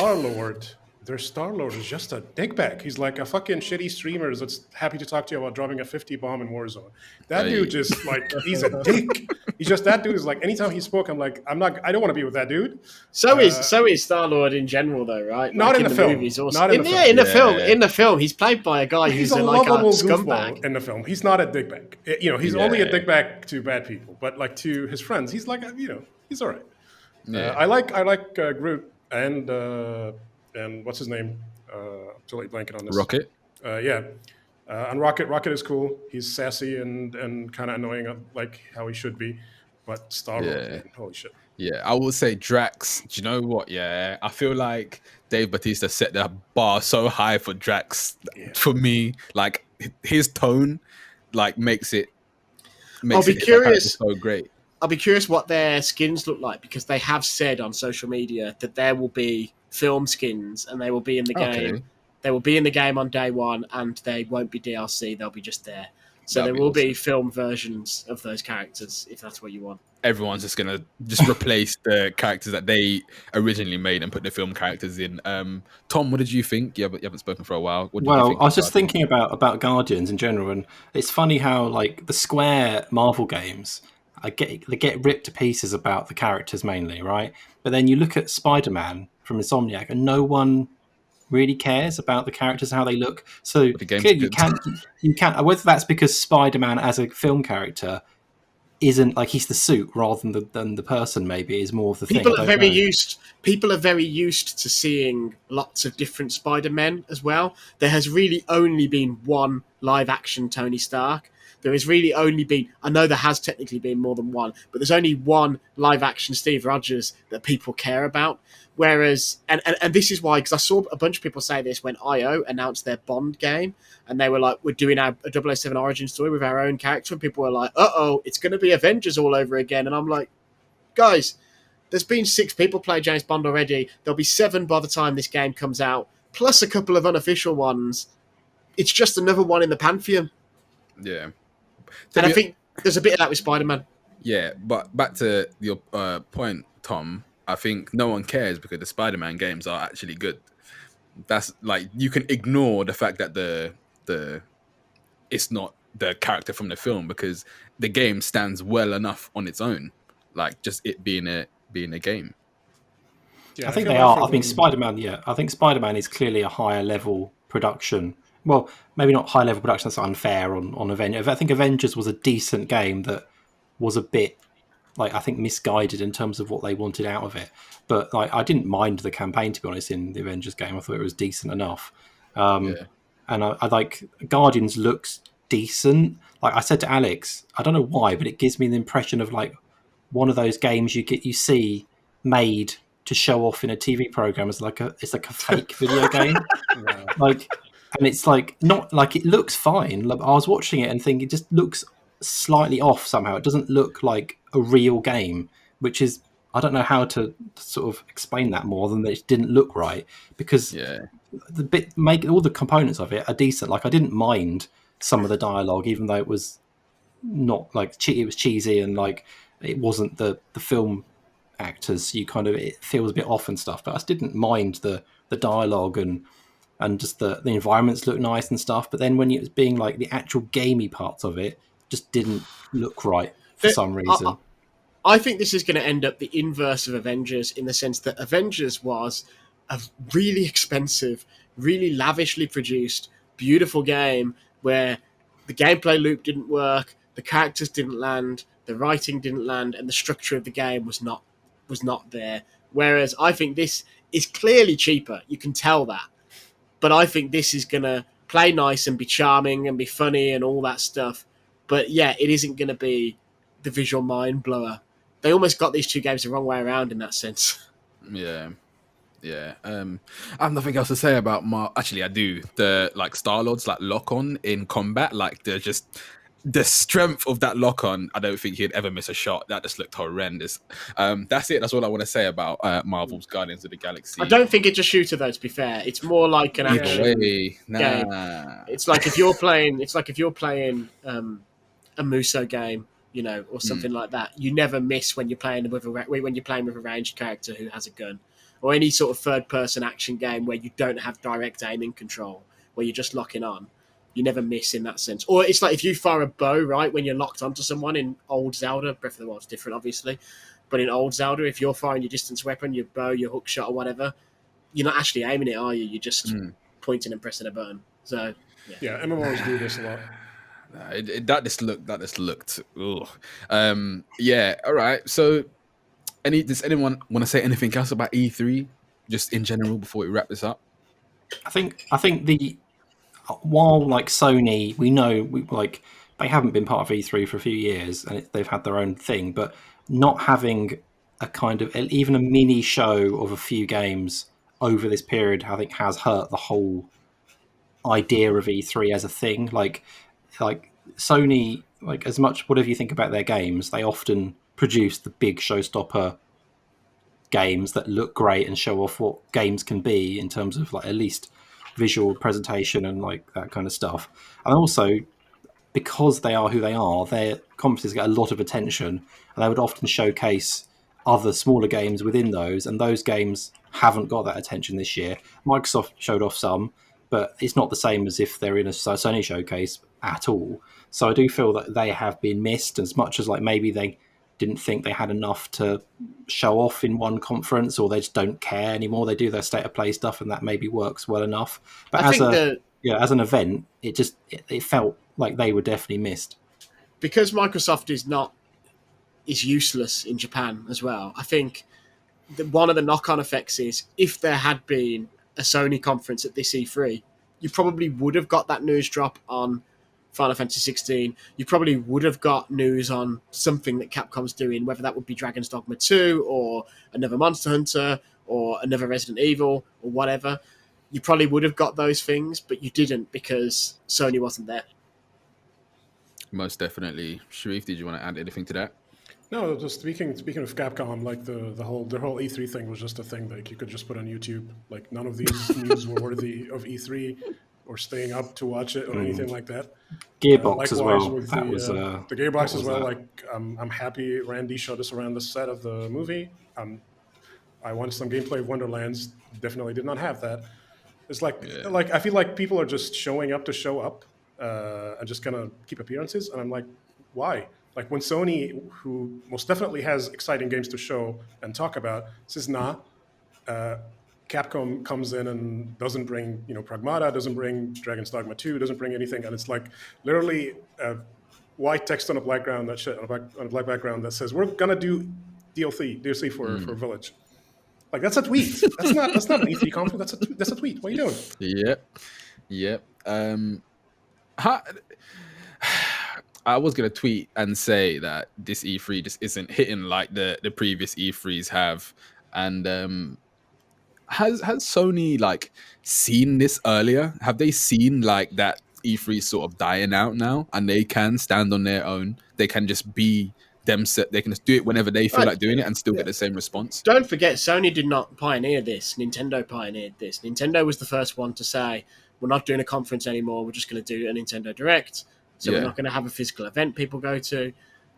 Star-Lord is just a dickbag. He's like a fucking shitty streamer that's happy to talk to you about dropping a 50 bomb in Warzone. That Hey. dude just like, he's a dick. He's just, that dude is like, anytime he spoke, I'm like, I don't want to be with that dude. So is Star-Lord in general, though, right? Not in the film. movies also. Not in the film. In the film, he's played by a guy He's who's a like a lovable scumbag. goofball in the film. He's not a dickbag. He's only a Yeah. dickbag to bad people, but like to his friends, he's like, he's all right. Yeah. I like Groot and what's his name? I'm totally blanking on this. Rocket. And Rocket is cool. He's sassy and kind of annoying, like how he should be. But Star-Lord, Yeah. man, holy shit. Yeah, I will say Drax. Do you know what? Yeah, I feel like Dave Bautista set the bar so high for Drax. For me, like his tone, like makes it. I'll be curious. So great. I'll be curious what their skins look like, because they have said on social media that there will be film skins and they will be in the game. Okay. They will be in the game on day one, and they won't be DLC. They'll be just there. So That'd there be will awesome. be film versions of those characters if that's what you want. Everyone's just gonna replace the characters that they originally made and put the film characters in. Tom, what did you think? You haven't spoken for a while. What did you think I was of just Guardians? thinking about Guardians in general, and it's funny how like the Square Marvel games, they get ripped to pieces about the characters mainly, right? But then you look at Spider-Man from Insomniac, and no one really cares about the characters and how they look. So the game's clearly good. you can't. Whether that's because Spider-Man as a film character isn't like he's the suit rather than the person, maybe is more of the thing. People I are don't very know. used. People are very used to seeing lots of different Spider-Men as well. There has really only been one live-action Tony Stark. There has really only been. I know there has technically been more than one, but there's only one live-action Steve Rogers that people care about. Whereas, and this is why, because I saw a bunch of people say this when IO announced their Bond game, and they were like, we're doing a 007 origin story with our own character, and people were like, uh-oh, it's going to be Avengers all over again. And I'm like, guys, there's been 6 people play James Bond already. There'll be 7 by the time this game comes out, plus a couple of unofficial ones. It's just another one in the pantheon. Yeah. And I think there's a bit of that with Spider-Man. Yeah, but back to your point, Tom. I think no one cares because the Spider-Man games are actually good. That's like you can ignore the fact that the it's not the character from the film because the game stands well enough on its own. Like just it being a game. Yeah, I think feel they like are. for I think them- Spider-Man. Yeah, I think Spider-Man is clearly a higher level production. Well, maybe not high level production. That's unfair on Avengers. I think Avengers was a decent game that was a bit like I think misguided in terms of what they wanted out of it. But like I didn't mind the campaign, to be honest, in the Avengers game. I thought it was decent enough. And I like Guardians looks decent. Like I said to Alex, I don't know why, but it gives me the impression of like one of those games you see made to show off in a TV program as like a fake video game. Like, and it's like not like it looks fine. Like, I was watching it and thinking it just looks slightly off somehow. It doesn't look like a real game, which is I don't know how to sort of explain that more than that it didn't look right because the bit make all the components of it are decent. Like I didn't mind some of the dialogue, even though it was not like it was cheesy and like it wasn't the film actors, it feels a bit off and stuff. But I didn't mind the dialogue and just the environments look nice and stuff. But then when it was being like the actual gamey parts of it, just didn't look right for some reason. I think this is going to end up the inverse of Avengers, in the sense that Avengers was a really expensive, really lavishly produced, beautiful game where the gameplay loop didn't work, the characters didn't land, the writing didn't land, and the structure of the game was not there. Whereas I think this is clearly cheaper. You can tell that. But I think this is going to play nice and be charming and be funny and all that stuff. But yeah, it isn't going to be the visual mind blower. They almost got these two games the wrong way around in that sense. Yeah. I have nothing else to say about Actually, I do. The Star-Lord's lock on in combat, the strength of that lock on. I don't think he'd ever miss a shot. That just looked horrendous. That's it. That's all I want to say about Marvel's Guardians of the Galaxy. I don't think it's a shooter though. To be fair, it's more like an action game. It's like if you're playing. It's like if you're playing a Muso game, or something like that. You never miss when you're playing with a ranged character who has a gun, or any sort of third-person action game where you don't have direct aiming control, where you're just locking on. You never miss in that sense. Or it's like if you fire a bow, right, when you're locked onto someone in old Zelda. Breath of the Wild's different, obviously, but in old Zelda, if you're firing your distance weapon, your bow, your hook shot, or whatever, you're not actually aiming it, are you? You're just pointing and pressing a button. So yeah, MMOs do this a lot. That just looked. Yeah. All right. So, does anyone want to say anything else about E3, just in general, before we wrap this up? I think while Sony, we know they haven't been part of E3 for a few years, and they've had their own thing, but not having a kind of even a mini show of a few games over this period, I think has hurt the whole idea of E3 as a thing. Like Sony, as much whatever you think about their games, they often produce the big showstopper games that look great and show off what games can be in terms of at least visual presentation and that kind of stuff. And also, because they are who they are, their conferences get a lot of attention, and they would often showcase other smaller games within those, and those games haven't got that attention this year. Microsoft showed off some, but it's not the same as if they're in a Sony showcase at all. So I do feel that they have been missed, as much as maybe they didn't think they had enough to show off in one conference, or they just don't care anymore. They do their state of play stuff, and that maybe works well enough. But as an event, it felt like they were definitely missed. Because Microsoft is useless in Japan as well. I think one of the knock-on effects is, if there had been a Sony conference at this E3, you probably would have got that news drop on Final Fantasy 16. You probably would have got news on something that Capcom's doing, whether that would be Dragon's Dogma 2 or another Monster Hunter or another Resident Evil or whatever. You probably would have got those things, but you didn't because Sony wasn't there. Most definitely. Sherif, did you want to add anything to that? No, just speaking of Capcom, their whole E3 thing was just a thing you could just put on YouTube. None of these news were worthy of E3 or staying up to watch it or anything like that. Gearbox as well. With the Gearbox as well. I'm happy Randy showed us around the set of the movie. I wanted some gameplay of Wonderlands. Definitely did not have that. It's I feel like people are just showing up to show up and just gonna keep appearances. And I'm like, why? When Sony, who most definitely has exciting games to show and talk about, says nah. Capcom comes in and doesn't bring, Pragmata, doesn't bring Dragon's Dogma 2, doesn't bring anything, and it's literally white text on a black ground on a black background that says we're gonna do DLC for Village. That's a tweet. That's not an E3 conference. That's a tweet. What are you doing? Yep. I was gonna tweet and say that this E3 just isn't hitting like the previous E3s have, and has Sony seen this earlier? Have they seen that E3 sort of dying out now, and they can stand on their own? They can just be themselves. They can just do it whenever they feel like doing it and still get the same response. Don't forget, Sony did not pioneer this. Nintendo pioneered this. Nintendo was the first one to say, we're not doing a conference anymore. We're just going to do a Nintendo Direct. So we're not going to have a physical event people go to.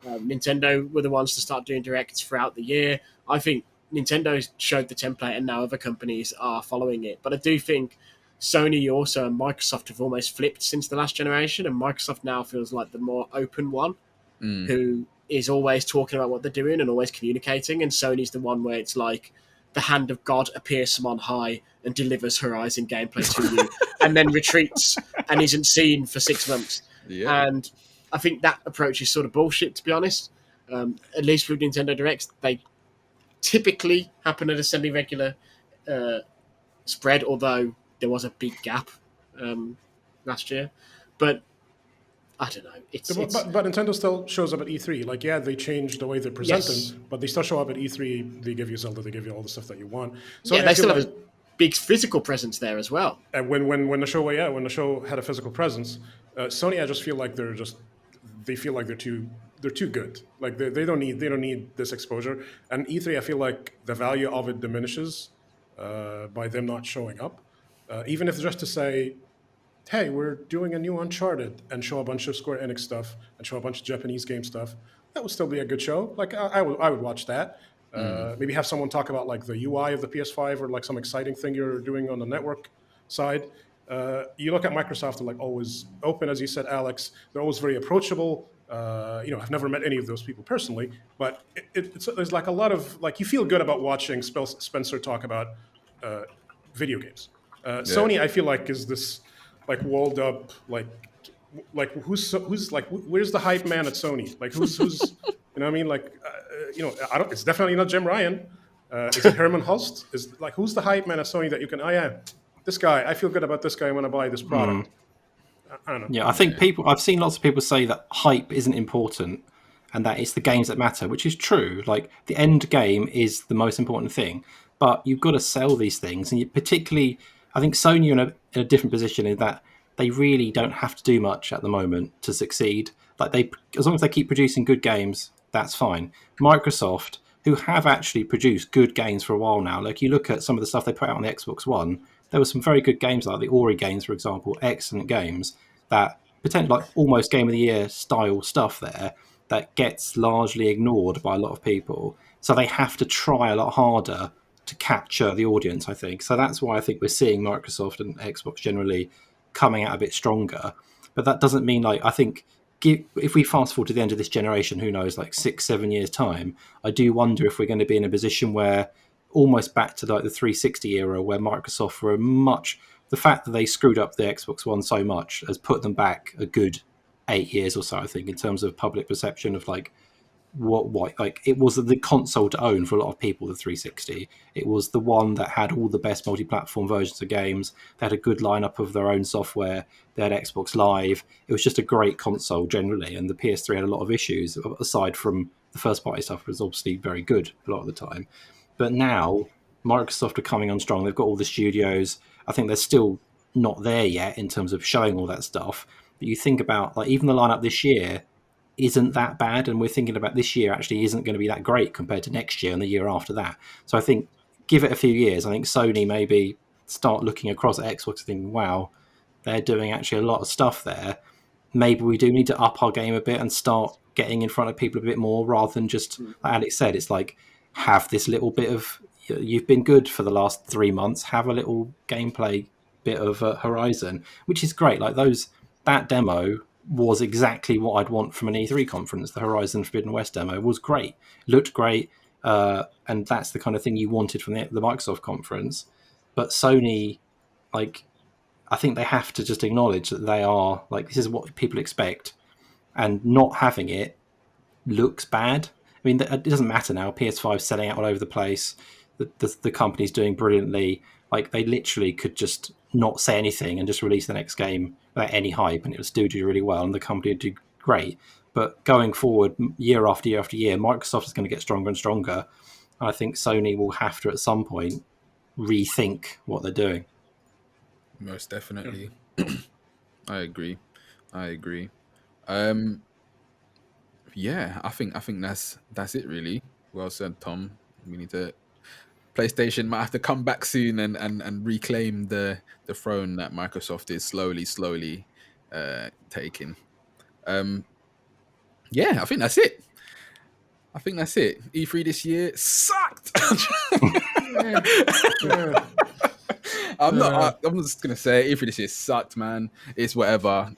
Nintendo were the ones to start doing directs throughout the year. I think Nintendo showed the template, and now other companies are following it. But I do think Sony also and Microsoft have almost flipped since the last generation, and Microsoft now feels like the more open one, who is always talking about what they're doing and always communicating. And Sony's the one where it's like the hand of God appears from on high and delivers Horizon gameplay to you, and then retreats and isn't seen for 6 months. Yeah. And I think that approach is sort of bullshit, to be honest. At least with Nintendo Directs, they typically happen at a semi-regular spread, although there was a big gap last year. But I don't know. But Nintendo still shows up at E3. Like, yeah, they changed the way they present them, but they still show up at E3. They give you Zelda, they give you all the stuff that you want. So yeah, they still have a big physical presence there as well. And when the show had a physical presence, Sony, I just feel like they feel like they're too good. Like they don't need this exposure. And E3, I feel like the value of it diminishes by them not showing up, even if just to say, hey, we're doing a new Uncharted, and show a bunch of Square Enix stuff and show a bunch of Japanese game stuff. That would still be a good show. Like I would watch that. Maybe have someone talk about like the UI of the PS5 or like some exciting thing you're doing on the network side. You look at Microsoft, they're like always open, as you said, Alex. They're always very approachable. I've never met any of those people personally, but there's like a lot of like you feel good about watching Spencer talk about video games. Sony, I feel like, is this like walled up like who's like where's the hype man at Sony? Like who's you know what I mean? Like I don't. It's definitely not Jim Ryan. Is it Herman Hulst? Is like who's the hype man at Sony that you can? Oh yeah, this guy. I feel good about this guy when I buy this product. I don't know. Yeah, I think I've seen lots of people say that hype isn't important and that it's the games that matter, which is true. Like the end game is the most important thing, but you've got to sell these things, and particularly, I think Sony are in a different position in that they really don't have to do much at the moment to succeed. Like as long as they keep producing good games, that's fine. Microsoft, who have actually produced good games for a while now, like you look at some of the stuff they put out on the Xbox One, there were some very good games, like the Ori games, for example, excellent games that potentially like almost Game of the Year style stuff there that gets largely ignored by a lot of people. So they have to try a lot harder to capture the audience, I think. So that's why I think we're seeing Microsoft and Xbox generally coming out a bit stronger. But that doesn't mean, like, I think if we fast forward to the end of this generation, who knows, like 6-7 years time, I do wonder if we're going to be in a position where almost back to like the 360 era, where Microsoft were the fact that they screwed up the Xbox One so much has put them back a good 8 years or so, I think, in terms of public perception of like what like it was the console to own for a lot of people. The 360, it was the one that had all the best multi-platform versions of games. They had a good lineup of their own software. They had Xbox Live. It was just a great console generally, and the PS3 had a lot of issues aside from the first party stuff was obviously very good a lot of the time. But now Microsoft are coming on strong. They've got all the studios. I think they're still not there yet in terms of showing all that stuff. But you think about like even the lineup this year isn't that bad, and we're thinking about this year actually isn't going to be that great compared to next year and the year after that. So I think give it a few years. I think Sony maybe start looking across at Xbox and thinking, wow, they're doing actually a lot of stuff there. Maybe we do need to up our game a bit and start getting in front of people a bit more rather than just, like Alex said, it's like have this little bit of, you've been good for the last 3 months, have a little gameplay bit of Horizon, which is great. Like that demo was exactly what I'd want from an E3 conference. The Horizon Forbidden West demo was great, looked great, and that's the kind of thing you wanted from the Microsoft conference. But Sony, like, I think they have to just acknowledge that they are like, this is what people expect, and not having it looks bad. I mean, it doesn't matter now. PS5 selling out all over the place. The company's doing brilliantly. Like, they literally could just not say anything and just release the next game without any hype, and it would still do really well, and the company would do great. But going forward, year after year after year, Microsoft is going to get stronger and stronger. I think Sony will have to, at some point, rethink what they're doing. Most definitely. I agree. Yeah, I think that's it really. Well said, Tom. We need to PlayStation might have to come back soon and reclaim the throne that Microsoft is slowly taking. Yeah, I think that's it I think that's it. E3 this year sucked. I'm just gonna say E3 this year sucked, man. It's whatever.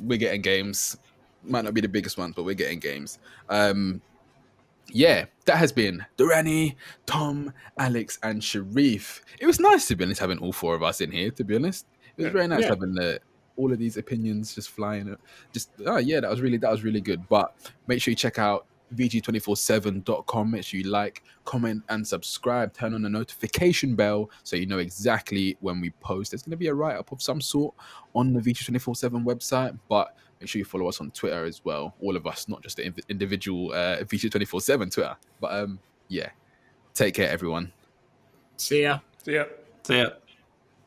We're getting games. Might not be the biggest ones, but we're getting games. Yeah, that has been Dorrani, Tom, Alex, and Sherif. It was nice to be honest having all four of us in here. To be honest, it was very nice having all of these opinions just flying. That was really good. But make sure you check out vg247.com. Make sure you like, comment, and subscribe. Turn on the notification bell so you know exactly when we post. There's going to be a write-up of some sort on the VG247 website, but make sure you follow us on Twitter as well. All of us, not just the individual VG247 Twitter. But yeah, take care, everyone. See ya. Yeah. See ya.